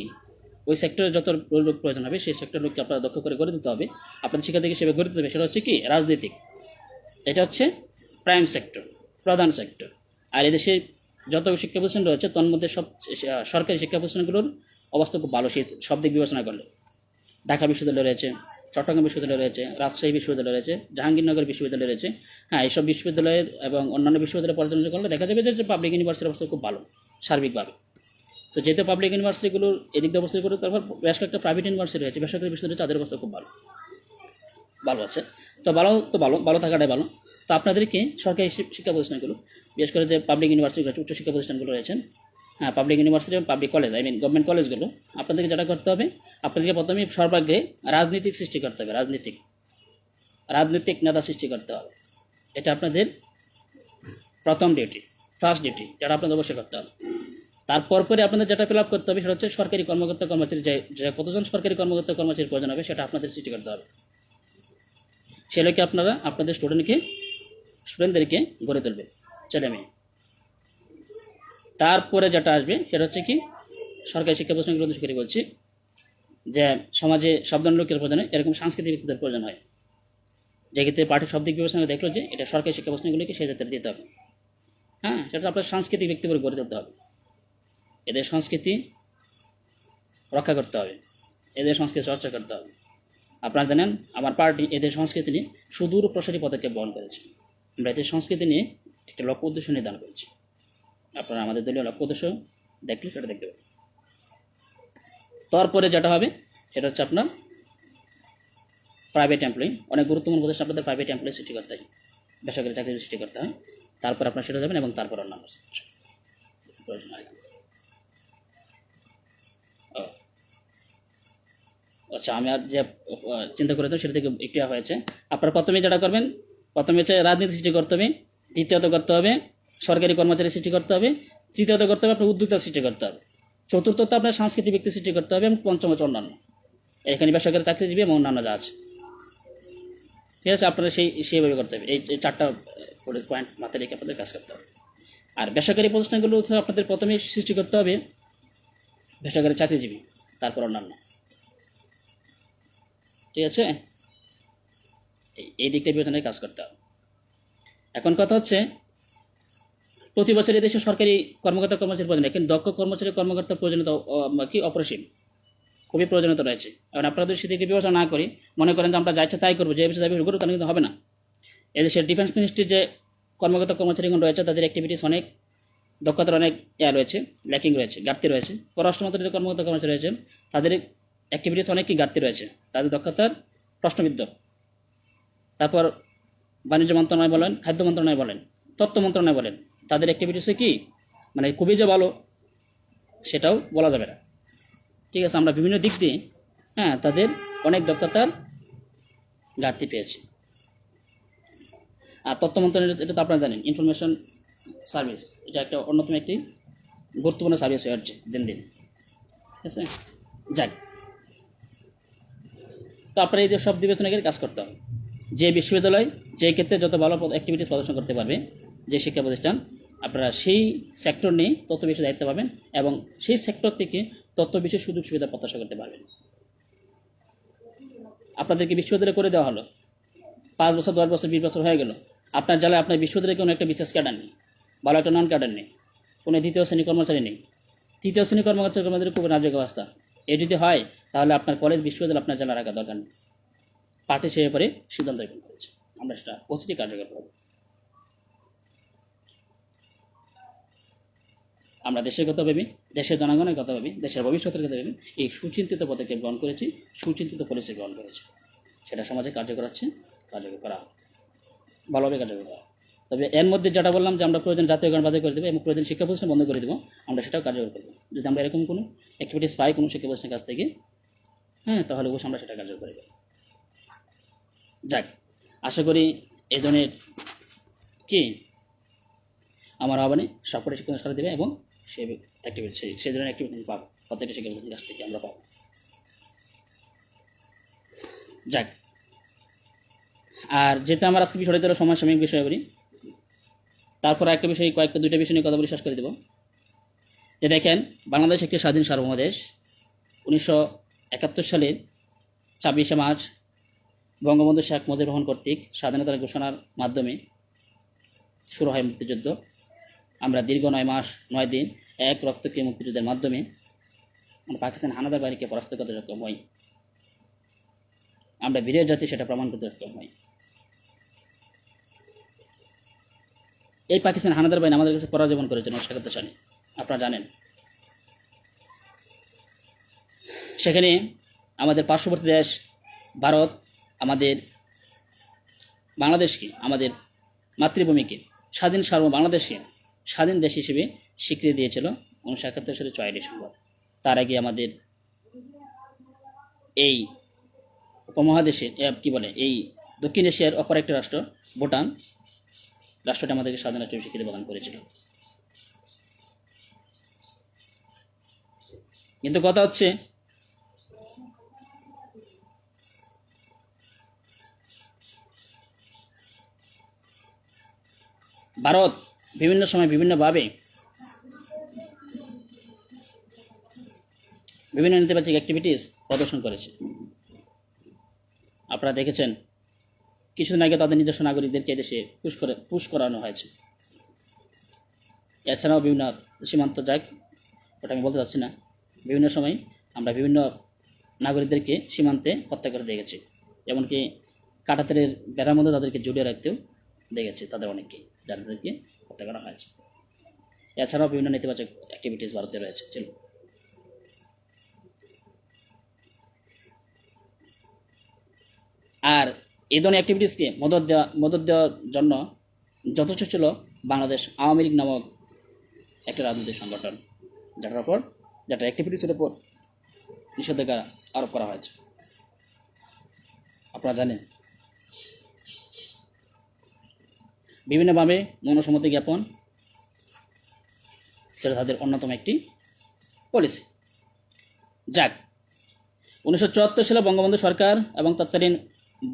ওই সেক্টরে যত লোক প্রয়োজন হবে সেই সেক্টর লোককে আপনারা দক্ষ করে গড়ে দিতে হবে। আপনাদের শিক্ষার্থীকে সেভাবে গড়ে দিতে হবে। সেটা হচ্ছে কি রাজনৈতিক, এটা হচ্ছে প্রাইম সেক্টর, প্রধান সেক্টর। আর এদেশে যত শিক্ষা প্রতিষ্ঠান রয়েছে তন্মধ্যে সব সরকারি শিক্ষা প্রতিষ্ঠানগুলোর অবস্থা খুব ভালো, সেই সব দিক বিবেচনা করলে। ঢাকা বিশ্ববিদ্যালয় রয়েছে, চট্টগ্রাম বিশ্ববিদ্যালয় রয়েছে, রাজশাহী বিশ্ববিদ্যালয় রয়েছে, জাহাঙ্গীরনগর বিশ্ববিদ্যালয় রয়েছে। হ্যাঁ, এইসব বিশ্ববিদ্যালয়ের এবং অন্যান্য বিশ্ববিদ্যালয় পর্যালোচনা করলে দেখা যাবে যে পাবলিক ইউনিভার্সিটির অবস্থা খুব ভালো সার্বিকভাবে। তো যেহেতু পাবলিক ইউনিভার্সিটিগুলোর এদিক দিয়ে অবস্থা করে, তারপর বেশ কয়েকটা প্রাইভেট ইউনিভার্সিটি রয়েছে, বেসরকারি বিশ্ববিদ্যালয়, তাদের অবস্থা খুব ভালো আছে। তো ভালো থাকাটাই ভালো। তো আপনাদেরকে সরকারি শিক্ষা প্রতিষ্ঠানগুলো, বিশেষ করে যে পাবলিক ইউনিভার্সিটি রয়েছে, উচ্চ শিক্ষা প্রতিষ্ঠানগুলো রয়েছেন, হ্যাঁ, পাবলিক ইউনিভার্সিটি এবং পাবলিক কলেজ, গভর্নমেন্ট কলেজগুলো, আপনাদেরকে যেটা করতে হবে, আপনাদেরকে প্রথমে সর্বাগ্রে রাজনীতিক সৃষ্টি করতে হবে, রাজনৈতিক নেতা সৃষ্টি করতে হবে। এটা আপনাদের প্রথম ডিউটি, ফার্স্ট ডিউটি, যেটা আপনাদের অবশ্যই করতে হবে। তারপর আপনাদের যেটা ফিল আপ করতে হবে সেটা হচ্ছে সরকারি কর্মকর্তা কর্মচারী, যে কতজন সরকারি কর্মকর্তা কর্মচারীর প্রয়োজন হবে সেটা আপনাদের সৃষ্টি করতে হবে। সেগুলোকে আপনারা আপনাদের স্টুডেন্টদেরকে গড়ে তুলবেন, ছেলে মেয়ে। তারপরে যেটা আসবে সেটা হচ্ছে কি সরকারি শিক্ষা প্রতিষ্ঠানগুলো উদ্দেশ্য করে বলছি যে সমাজে সব ধরনের লোকের প্রয়োজনে এরকম সাংস্কৃতিক ব্যক্তিদের প্রয়োজন হয়, যে ক্ষেত্রে পার্টি সব দিক বিবেচনা দেখলো যে এটা সরকারি শিক্ষা প্রতিষ্ঠানগুলিকে সেই যাত্রা দিতে হবে। হ্যাঁ, সেটা আপনার সাংস্কৃতিক ব্যক্তি করে গড়ে তুলতে হবে। এদের সংস্কৃতি রক্ষা করতে হবে, এদের সংস্কৃতি চর্চা করতে হবে। আপনারা জানেন আমার পার্টি এদের সংস্কৃতি নিয়ে সুদূর প্রসারী পদক্ষেপ গ্রহণ করেছে। আমরা এদের সংস্কৃতি নিয়ে একটা লক্ষ্য উদ্দেশ্য নির্ধারণ করেছি। আপনারা আমাদের দলীয় লক্ষ্য উদ্দেশ্য দেখলে সেটা দেখতে পাবেন। তারপরে যেটা হবে সেটা হচ্ছে আপনার প্রাইভেট এমপ্লয়ি। অনেক গুরুত্বপূর্ণ প্রতিষ্ঠান আপনাদের প্রাইভেট এমপ্লয়ি সৃষ্টি করতে হয়, বেসরকারি চাকরি সৃষ্টি করতে হয়। তারপর আপনার সেটা যাবেন এবং তারপর অন্যান্য প্রয়োজন হয়। আচ্ছা, আমি আর যে চিন্তা করেছিলাম সেটা থেকে একটু হয়েছে। আপনারা প্রথমে যেটা করবেন, প্রথমে হচ্ছে রাজনীতি সৃষ্টি করতে হবে, দ্বিতীয়ত করতে হবে সরকারি কর্মচারী সৃষ্টি করতে হবে, তৃতীয়ত করতে হবে আপনার উদ্যোক্তা সৃষ্টি করতে হবে, চতুর্থত আপনার সাংস্কৃতিক ব্যক্তি সৃষ্টি করতে হবে এবং পঞ্চম হচ্ছে অন্যান্য, এখানে বেসরকারি চাকরিজীবী এবং অন্যান্য যা আছে। ঠিক আছে, আপনারা সেইভাবে করতে হবে। এই চারটা পয়েন্ট মাথায় রেখে আপনাদের কাজ করতে হবে। আর বেসরকারি প্রতিষ্ঠানগুলো আপনাদের প্রথমে সৃষ্টি করতে হবে বেসরকারি চাকরিজীবী, তারপর অন্যান্য। ঠিক আছে, এই দিকটা বিবেচনায় কাজ করতে হবে। এখন কথা হচ্ছে প্রতি বছর এদেশে সরকারি কর্মকর্তা কর্মচারী প্রয়োজন, কিন্তু দক্ষ কর্মচারী কর্মকর্তা প্রয়োজনীয়তা কি অপরিসীম, খুবই প্রয়োজনীয়তা রয়েছে। এখন আপনারা যদি সেদিকে বিবেচনা না করি, মনে করেন যে আমরা যা ইচ্ছা তাই করবো, যে বিষয়ে দাবি করবো, তাহলে কিন্তু হবে না। এদেশের ডিফেন্স মিনিস্ট্রির যে কর্মকর্তা কর্মচারীগণ রয়েছে তাদের অ্যাক্টিভিটিস অনেক, দক্ষতার অনেক রয়েছে, ল্যাকিং রয়েছে, ঘাটতি রয়েছে। পররাষ্ট্র মন্ত্রণালয়ের যে কর্মকর্তা কর্মচারী রয়েছে তাদের অ্যাক্টিভিটিস অনেকই ঘাটতি রয়েছে, তাদের দক্ষতার প্রশ্নবিদ্ধ। তারপর বাণিজ্য মন্ত্রণালয় বলেন, খাদ্য মন্ত্রণালয় বলেন, তথ্য মন্ত্রণালয় বলেন, তাদের অ্যাক্টিভিটিসে কি মানে খুবই যে ভালো সেটাও বলা যাবে না। ঠিক আছে, আমরা বিভিন্ন দিক দিয়ে তাদের অনেক দক্ষতার ঘাটতি পেয়েছি। আর তথ্য মন্ত্রণালয়, এটা তো আপনারা জানেন, ইনফরমেশন সার্ভিস, এটা একটা অন্যতম একটি গুরুত্বপূর্ণ সার্ভিস হয়ে যাচ্ছে দিন দিন। ঠিক আছে, যাক, তো আপনারা এই যে সব বিবেচনা করে কাজ করতে হবে। যে বিশ্ববিদ্যালয় যে ক্ষেত্রে যত ভালো অ্যাক্টিভিটিস প্রদর্শন করতে পারবে, যে শিক্ষা প্রতিষ্ঠান, আপনারা সেই সেক্টর নিয়ে তত বেশি দায়িত্ব পাবেন এবং সেই সেক্টর থেকে তত বেশি সুযোগ সুবিধা প্রত্যাশা করতে পারবেন। আপনাদেরকে বিশ্ববিদ্যালয় করে দেওয়া হলো, 5 বছর 10 বছর 20 বছর হয়ে গেল, আপনার জেলায় আপনার বিশ্ববিদ্যালয়ে কোনো একটা বিশেষ ক্যাডার নেই, ভালো একটা নন ক্যাডার নেই, কোনো দ্বিতীয় শ্রেণী কর্মচারী নেই, তৃতীয় শ্রেণী কর্মচারীদের খুব নাজুক অবস্থা। এই যদি হয় তাহলে আপনার কলেজ বিশ্ববিদ্যালয় আপনার জেলা রাখা দরকার নেই। পার্টি সে ব্যাপারে সিদ্ধান্ত গ্রহণ করেছে, আমরা সেটা প্রতিটি কার্যকর করব। আমরা দেশের কথা ভেবে, দেশের জনগণের কথা ভেবে, দেশের ভবিষ্যতের কথা ভেবে এই সুচিন্তিত পদক্ষেপ গ্রহণ করেছি, সুচিন্তিত পলিসি গ্রহণ করেছি। সেটা সমাজে কার্যকর হচ্ছে, কার্যকর করা ভালোভাবে কার্যকর করা। তবে এর মধ্যে যেটা বললাম যে আমরা প্রয়োজন জাতীয়করণ বাতিল করে দেবো এবং প্রয়োজন শিক্ষা প্রতিষ্ঠান বন্ধ করে দেবো, আমরা সেটাও কার্যকর করবো। যদি আমরা এরকম কোনো অ্যাক্টিভিটিস পাই কোনো শিক্ষা প্রতিষ্ঠানের কাছ থেকে, তাহলে অবশ্যই আমরা সেটা কার্যকর করে দেবো। যাক, আশা করি এই ধরনের কি আমার আহ্বানে সকলে শিক্ষা সারা দেবে এবং সেই ধরনের অ্যাক্টিভিটি পাবো, প্রত্যেকটা শিক্ষা প্রতিষ্ঠানের কাছ থেকে আমরা পাবো। যাক, আর যেহেতু আমার আজকে বিষয়টা হলো সমসাময়িক বিষয় করি, তারপর একটা বিষয়, দুইটা বিষয় নিয়ে কথা বলে শেষ করে দেব। যে দেখেন, বাংলাদেশ একটি স্বাধীন সার্বভৌম দেশ। 1971 সালের 26শে মার্চ বঙ্গবন্ধু শেখ মুজিবুর রহমান কর্তৃক স্বাধীনতার ঘোষণার মাধ্যমে শুরু হয় মুক্তিযুদ্ধ। আমরা দীর্ঘ 9 মাস 9 দিন এক রক্তক্ষয়ী মুক্তিযুদ্ধের মাধ্যমে আমরা পাকিস্তান হানাদার বাহিনীকে পরাস্ত করতে সক্ষম হই। আমরা বীরের জাতি, সেটা প্রমাণ করতে সক্ষম হই। এই পাকিস্তান হানাদার বাহিনী আমাদের কাছে পরাজীবন করেছে 1971 সালে, আপনারা জানেন। সেখানে আমাদের পার্শ্ববর্তী দেশ ভারত আমাদের বাংলাদেশকে, আমাদের মাতৃভূমিকে, স্বাধীন সার্বভৌম বাংলাদেশকে স্বাধীন দেশ হিসেবে স্বীকৃতি দিয়েছিল 1971 সালের 6 ডিসেম্বর। তার আগে আমাদের এই উপমহাদেশের এই দক্ষিণ এশিয়ার অপর একটি রাষ্ট্র ভুটান রাষ্ট্রটি আমাদেরকে স্বাধীনতা স্বীকৃতি প্রদান করেছিল। কিন্তু কথা হচ্ছে, ভারত বিভিন্ন সময় বিভিন্নভাবে বিভিন্ন নেতিবাচক অ্যাক্টিভিটিস প্রদর্শন করেছে। আপনারা দেখেছেন কিছুদিন আগে তাদের নিজস্ব নাগরিকদেরকে এদেশে পুশ করানো হয়েছে। এছাড়াও বিভিন্ন সীমান্ত, যাক ওটা আমি বলতে চাচ্ছি না, বিভিন্ন সময় আমরা বিভিন্ন নাগরিকদেরকে সীমান্তে হত্যা করে দেখেছি। এমনকি কাঁটাতারের বেড়ার মধ্যে তাদেরকে জড়িয়ে রাখতেও দেখেছে তাদের অনেককেই, যাদেরকে হত্যা করা হয়েছে। এছাড়াও বিভিন্ন নেতিবাচক অ্যাক্টিভিটিস ভারতে রয়েছে ছিল। আর এই ধরনের অ্যাক্টিভিটিসকে মদত দেওয়ার জন্য যথেষ্ট ছিল বাংলাদেশ আওয়ামী লীগ নামক একটা রাজনৈতিক সংগঠন, যেটা অ্যাক্টিভিটিসের উপর নিষেধাজ্ঞা আরোপ করা হয়েছে। আপনারা জানেন বিভিন্নভাবে মনসম্মতি জ্ঞাপন সেটা তাদের অন্যতম একটি পলিসি। যাক, 1974 সালে বঙ্গবন্ধু সরকার এবং তৎকালীন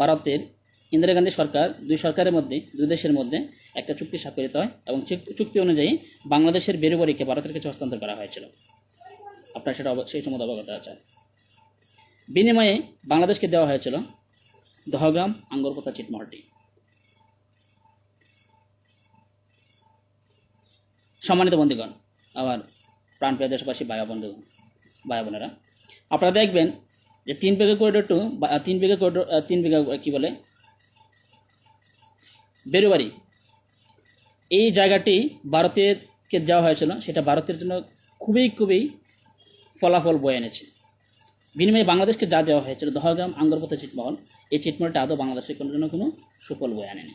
ভারতের ইন্দিরা গান্ধী সরকার, দুই দেশের মধ্যে একটা চুক্তি স্বাক্ষরিত হয় এবং চুক্তি অনুযায়ী বাংলাদেশের বেরুবাড়িকে ভারতের কাছে হস্তান্তর করা হয়েছিল। আপনারা সেটা সেই সময় অবগত আছেন। বিনিময়ে বাংলাদেশকে দেওয়া হয়েছিল দহগ্রাম আঙ্গরপোতা চিটমহলটি। সম্মানিত বন্ধুগণ, আমার প্রাণপ্রিয় দেশবাসী ভাই বোনেরা, আপনারা দেখবেন যে 3 বিঘা কি বলে বেরুবাড়ি, এই জায়গাটি ভারতেরকে দেওয়া হয়েছিল। সেটা ভারতের জন্য খুবই ফলাফল বয়ে এনেছে। বিনিময়ে বাংলাদেশকে যা দেওয়া হয়েছিল দহগ্রাম আঙ্গরপোতা চিটমহল, এই চিটমহলটা আদৌ বাংলাদেশের জন্য কোনো সুফল বয়ে আনেনি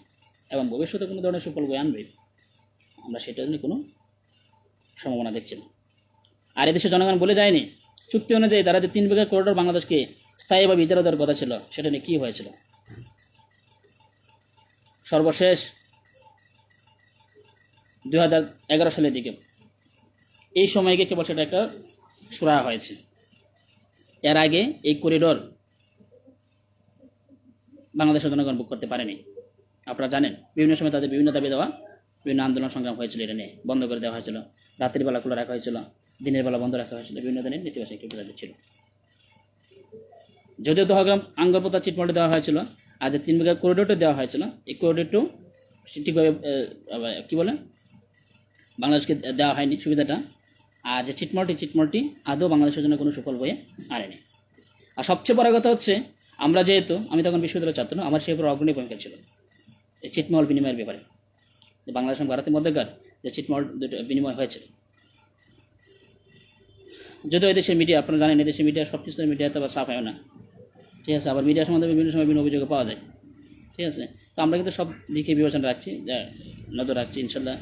এবং ভবিষ্যতে কোনো ধরনের সুফল বয়ে আনবে আমরা সেটার জন্য কোনো সম্ভাবনা দেখছি না। আর এদেশের জনগণ বলে যায়নি চুক্তি অনুযায়ী তারা যে 3 বিঘা করিডোর বাংলাদেশকে স্থায়ীভাবে ইজারা দেওয়ার কথা ছিল, সেটা নিয়ে কী হয়েছিল? সর্বশেষ 2011 সালের দিকে এই সময়কে কেবল সেটা একটা সুরাহা হয়েছে। এর আগে এই করিডোর বাংলাদেশের জনগণ ভোগ করতে পারেনি। আপনারা জানেন বিভিন্ন সময় তাদের বিভিন্ন দাবি দেওয়া, বিভিন্ন আন্দোলন সংগ্রাম হয়েছিল, এটা নিয়ে বন্ধ করে দেওয়া হয়েছিল, রাতের বেলা খোলা রাখা হয়েছিল, দিনের বেলা বন্ধ রাখা হয়েছিল, বিভিন্ন দিনের নেতিবাচক অ্যাক্টিভিটি ছিল। যদিও দহগ্রাম আঙ্গরপোতা চিটমহলটি দেওয়া হয়েছিল আর যে 3 বিঘা করিডোরটা দেওয়া হয়েছিল, এই করিডোরটাও ঠিকভাবে কী বলে বাংলাদেশকে দেওয়া হয়নি সুবিধাটা। আর যে চিটমহলটি আদৌ বাংলাদেশের জন্য কোনো সুফল বয়ে আনেনি। আর সবচেয়ে বড় কথা হচ্ছে, আমি তখন বিশ্ববিদ্যালয়ের ছাত্র, আমার সেই উপর অগ্রণী ভূমিকা ছিল এই চিটমহল বিনিময়ের ব্যাপারে। বাংলাদেশ এবং ভারতের মধ্যেকার যে চিটমহল বিনিময় হয়েছে, যদিও এদেশের মিডিয়া, আপনারা জানেন এদেশের মিডিয়া সব কিছু মিডিয়াতে আবার সাফ হয় না, ঠিক আছে। আবার মিডিয়ার সম্বন্ধে বিভিন্ন সময় বিভিন্ন অভিযোগ পাওয়া যায়, ঠিক আছে। তো আমরা কিন্তু সব দিকে বিবেচনা রাখছি, নজর রাখছি। ইনশাল্লাহ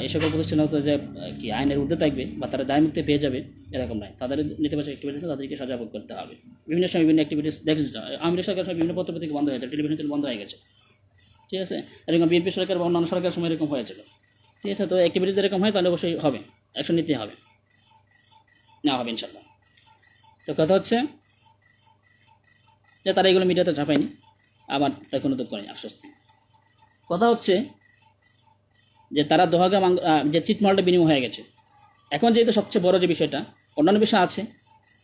এই সকল প্রতিষ্ঠান হতো যে কি আইনের ঊর্ধ্বে থাকবে বা তারা দায়মুক্তি পেয়ে যাবে এরকম নয়। তাদের নেতিবাচক অ্যাক্টিভিটিস তাদেরকে সাজা ভোগ করতে হবে। বিভিন্ন সময় বিভিন্ন অ্যাক্টিভিটিস দেখতে আওয়ামী লীগ সরকারের সময় বিভিন্ন পত্রপত্রিকা বন্ধ হয়েছে, টেলিভিশন চ্যানেল বন্ধ হয়ে গেছে, ঠিক আছে। এরকম বিএনপি সরকার বা অন্যান্য সরকারের সময় এরকম হয়েছিল, ঠিক আছে। তো অ্যাক্টিভিটিস এরকম হয় তাহলে অবশ্যই হবে, অ্যাকশন নিতে হবে, নেওয়া হবে ইনশাল্লাহ। তো কথা হচ্ছে যে তারা এগুলো মিডিয়াতে ছাপায়নি, আবার তাই কোনো দুঃখ করেনি, আশ্বস্ত। কথা হচ্ছে যে তারা দহগ্রাম যে চিটমহলটা বিনিময় হয়ে গেছে, এখন যেহেতু সবচেয়ে বড় যে বিষয়টা, অন্যান্য বিষয় আছে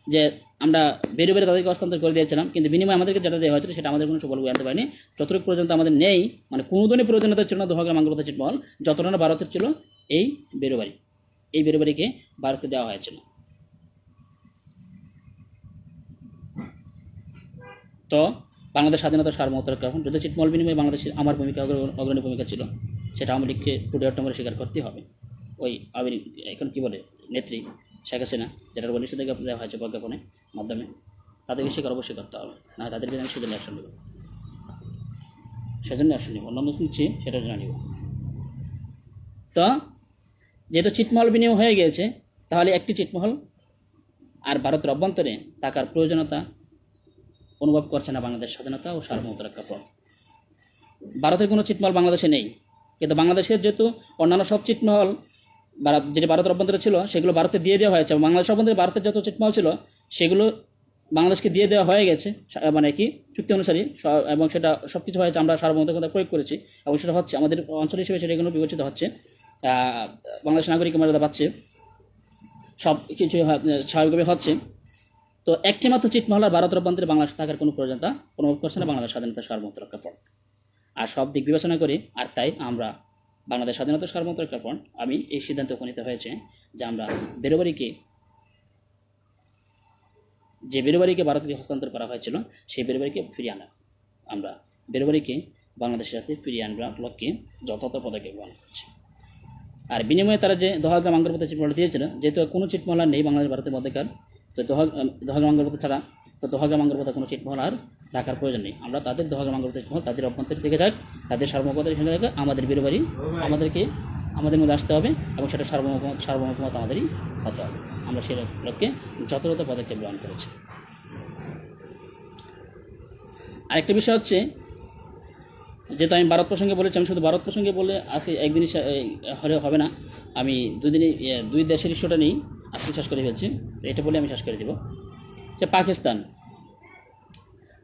যে আমরা বেরো তাদেরকে হস্তান্তর করে দিয়েছিলাম, কিন্তু বিনিময়ে আমাদেরকে যেটা দেওয়া হয়েছিল সেটা আমাদের কোনো সুফল বয়ে আনতে পারেনি। যতটুকু পর্যন্ত আমাদের নেই, মানে কোনো ধরনের প্রয়োজনীয়তা ছিল না দহগ্রাম আঙ্গরপোতা চিটমহল, যতটা ভারতের ছিল এই বেরোবাড়িকে ভারতে দেওয়া হয়েছিল। তো বাংলাদেশ স্বাধীনতা সার্বভৌমত্ব রক্ষা, যদি চিটমহল বিনিময়ে বাংলাদেশের আমার ভূমিকা অগ্রণী ভূমিকা ছিল, সেটা আওয়ামী লীগকে টুডে অট্টমরে স্বীকার করতে হবে। ওই এখন কী বলে নেত্রী শেখ হাসিনা, যেটার উপর নিষেধাজ্ঞা দেওয়া হয়েছে প্রজ্ঞাপনের মাধ্যমে, তাদেরকে স্বীকার অবশ্যই করতে হবে, না তাদের বিধান সেজন্য অ্যাকশন নেব, অন্যান্য নিচ্ছি সেটার জন্য নিব। তো যেহেতু চিটমহল বিনিয়োগ হয়ে গিয়েছে, তাহলে একটি চিটমহল আর ভারতের অভ্যন্তরে থাকার প্রয়োজনীয়তা অনুভব করছে না বাংলাদেশ স্বাধীনতা ও সার্বভৌমত্ব রক্ষা ফ্রন্ট। ভারতের কোনো চিটমহল বাংলাদেশে নেই, কিন্তু বাংলাদেশের যেহেতু অন্যান্য সব চিটমহল যেটা ভারতের অভ্যন্তরে ছিল সেগুলো ভারতে দিয়ে দেওয়া হয়েছে, এবং বাংলাদেশ অভ্যন্তরে ভারতের যত চিটমহল ছিল সেগুলো বাংলাদেশকে দিয়ে দেওয়া হয়ে গেছে, মানে কি চুক্তি অনুসারী, এবং সেটা সব কিছু হয়েছে, আমরা সার্বভৌমত্ব প্রয়োগ করেছি, এবং সেটা হচ্ছে আমাদের অঞ্চল হিসেবে সেটা এগুলো বিবেচিত হচ্ছে, বাংলাদেশ নাগরিক মর্যাদা পাচ্ছে, সব কিছু স্বাভাবিকভাবে হচ্ছে। তো একটি মাত্র চিটমহল আর ভারতের অভ্যন্তরে বাংলাদেশ থাকার কোনো প্রয়োজনীয়তা অনুভব করছে না বাংলাদেশ স্বাধীনতা সার্বভৌমত্ব রক্ষা ফ্রন্ট। আর সব দিক বিবেচনা করি, আর তাই আমরা বাংলাদেশ স্বাধীনতা সার্বভৌমত্ব রক্ষা ফ্রন্ট আমি এই সিদ্ধান্তে উপনীত হয়েছে যে আমরা যে বেরোবাড়িকে ভারতকে হস্তান্তর করা হয়েছিল সেই বেরোবাড়িকে ফিরিয়ে আনা, আমরা বেরোবারিকে বাংলাদেশের সাথে ফিরিয়ে আনবার লক্ষ্যে যথাযথ পদক্ষেপ গ্রহণ করছি। আর বিনিময়ে তারা যে দোহাগ্রাম আঙ্গরপোতা ছিটমহলটা দিয়েছিল, যেহেতু কোনো ছিটমহল আর নেই বাংলাদেশ ভারতের মধ্যেকার, তো দোহাগ্রাম আঙ্গরপোতা ছাড়া তো দোহাগ্রাম আঙ্গরপোতা কোনো ছিটমহল আর রাখার প্রয়োজন নেই। আমরা তাদের দোহাগ্রাম আঙ্গরপোতা ছিটমহল তাদের অভ্যন্তরে থেকে যাক, তাদের সার্বভৌমতা এখানে থাকে, আমাদের বেরোবারি আমাদের মধ্যে আসতে হবে এবং সেটা সার্বভৌমতা আমাদেরই হতে হবে। আমরা সেই লক্ষ্যে যথাযথ পদক্ষেপ গ্রহণ করেছি। আরেকটা বিষয় হচ্ছে, যেহেতু আমি ভারত প্রসঙ্গে বলেছি, আমি শুধু ভারত প্রসঙ্গে বলে আজকে একদিনই হলে হবে না, আমি দুই দেশের ইস্যুটা নিয়েই আজকে শেষ করে ফেলছি। এটা বলে আমি শেষ করে দেব যে পাকিস্তান,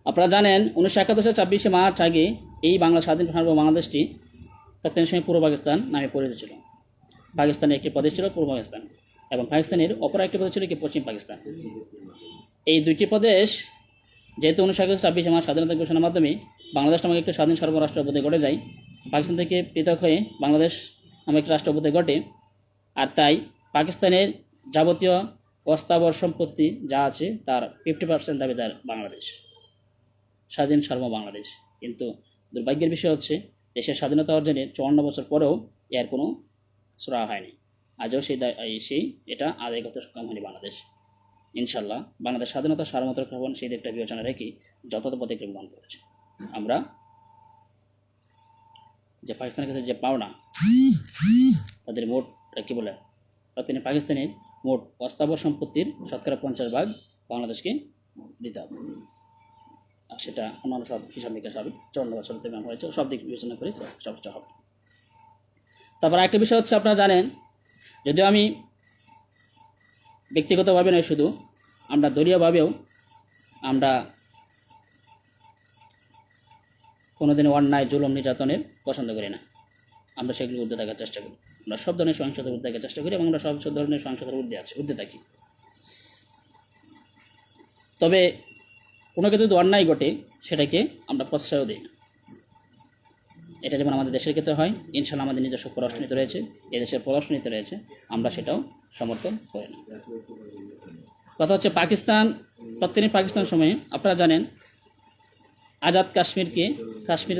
আপনারা জানেন 1971 সালের 24শে মার্চ আগে এই বাংলা স্বাধীন বাংলাদেশটি তৎকালীন সময় পূর্ব পাকিস্তান নামে পরিচিত ছিল। পাকিস্তানের একটি প্রদেশ ছিল পূর্ব পাকিস্তান এবং পাকিস্তানের অপর একটি প্রদেশ ছিল কি পশ্চিম পাকিস্তান। এই দুইটি প্রদেশ যেহেতু 1971 24শে মার্চ স্বাধীনতা ঘোষণার মাধ্যমে বাংলাদেশ নামক একটি স্বাধীন সর্বরাষ্ট্র অভ্যুদয় ঘটে যায়, পাকিস্তান থেকে পৃথক হয়ে বাংলাদেশ নামক একটি রাষ্ট্র অভ্যুদয় ঘটে, আর তাই পাকিস্তানের যাবতীয় অস্থাবর সম্পত্তি যা আছে তার 50% দাবিদার বাংলাদেশ, স্বাধীন সার্বভৌম বাংলাদেশ। কিন্তু দুর্ভাগ্যের বিষয় হচ্ছে দেশের স্বাধীনতা অর্জনের 54 বছর পরেও এর কোনো সুরাহা হয়নি। আজও এটা আদায় করতে সক্ষম হয়নি বাংলাদেশ। ইনশাল্লাহ বাংলাদেশ স্বাধীনতা সার্বভৌমত্ব রক্ষা সেই দিকটা বিবেচনা রেখে যথাযথ পদক্ষেপ গ্রহণ করেছে। আমরা যে পাকিস্তানের কাছে যে পাওনা, তাদের মোট কী বলে, তিনি পাকিস্তানের মোট অস্থাবর সম্পত্তির 50% বাংলাদেশকে দিতে হবে। আর সেটা অন্যান্য সব হিসাব নিকাশ হবে, 54 বছর থেকে হয়েছে, সব দিক বিবেচনা করে সবটা হবে। তারপর একটা বিষয় হচ্ছে, আপনারা জানেন, যদিও আমি ব্যক্তিগতভাবে নয়, শুধু আমরা দলীয়ভাবেও আমরা কোনোদিনও অন্যায় জুলুম নির্যাতনের পছন্দ করি না। আমরা সেগুলো ঊর্ধ্বে থাকার চেষ্টা করি, আমরা সব ধরনের সহিংসতার ঊর্ধ্বে থাকার চেষ্টা করি এবং আমরা সব ধরনের সহিংসতার ঊর্ধ্বে থাকি। তবে কোনো কিছু যদি অন্যায় ঘটে সেটাকে আমরা প্রশ্রয় দিই না। এটা যেমন আমাদের দেশের ক্ষেত্রে হয়, ইনশাল্লাহ আমাদের নিজস্ব পররাষ্ট্রনীতি রয়েছে, এদেশের পররাষ্ট্রনীতি রয়েছে, আমরা সেটাও সমর্থন করি না। কথা হচ্ছে পাকিস্তান, তৎকালীন পাকিস্তানের সময়ে আপনারা জানেন আজাদ কাশ্মীর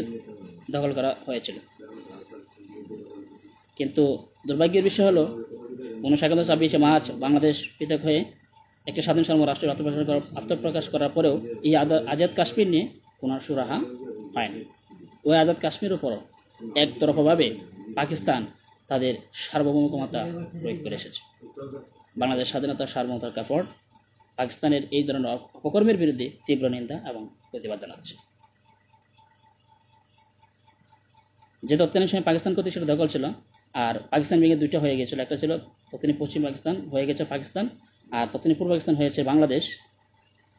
দখল করা হয়েছিল। কিন্তু দুর্ভাগ্যের বিষয় হলো 1971 24শে মার্চ বাংলাদেশ পৃথক হয়ে একটি স্বাধীন রাষ্ট্রের আত্মপ্রকাশ করার পরেও এই আজাদ কাশ্মীর নিয়ে কোনো সুরাহা হয়নি। ওই আজাদ কাশ্মীর উপরও একতরফাভাবে পাকিস্তান তাদের সার্বভৌমতা প্রয়োগ করে এসেছে। বাংলাদেশ স্বাধীনতার সার্বভৌমতার কাপড় পাকিস্তানের এই ধরনের অপকর্মের বিরুদ্ধে তীব্র নিন্দা এবং প্রতিবাদ জানাচ্ছে। যে তৎকালীন সময় পাকিস্তান কর্তৃক সেটা দখল ছিল, আর পাকিস্তান ভেঙে দুইটা হয়ে গিয়েছিল, একটা ছিল তৎকালীন পশ্চিম পাকিস্তান হয়ে গেছে পাকিস্তান, আর তৎকালীন পূর্ব পাকিস্তান হয়েছে বাংলাদেশ।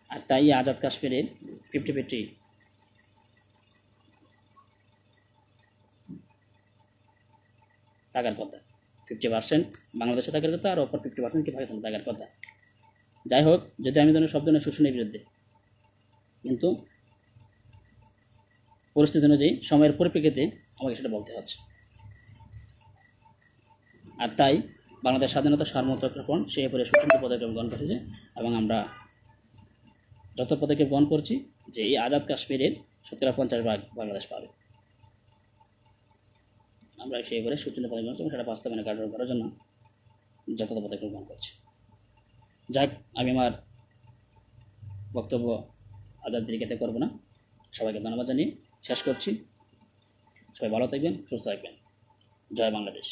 আর তাই আজাদ কাশ্মীরের 50-50 থাকার কথা, 50% বাংলাদেশে থাকার কথা, আর অপর 50% কি পাকিস্তানে থাকার কথা। যাই হোক, যদি আমি সব ধরনের শোষণের বিরুদ্ধে, কিন্তু পরিস্থিতি অনুযায়ী সময়ের পরিপ্রেক্ষিতে আমাকে সেটা বলতে হচ্ছে। আর তাই বাংলাদেশ স্বাধীনতা সার্বভৌমত্ব রক্ষণ সেই উপরে সুচিন্তিত পদক্ষেপ গ্রহণ করেছে এবং আমরা যত পদক্ষেপ গ্রহণ করছি যে এই আজাদ কাশ্মীরের 50% বাংলাদেশ পাবে। আমরা সেই উপরে সুচিন্তিত পদক্ষেপ গ্রহণ করছি, সেটা বাস্তবায়নে কার্যকর করার জন্য যথাযথ পদক্ষেপ গ্রহণ করছি। যাক, আমি আমার বক্তব্য আজাদ দিকে করব না, সবাইকে ধন্যবাদ জানিয়ে শেষ করছি। সবাই ভালো থাকবেন, সুস্থ থাকবেন। জয় বাংলাদেশ।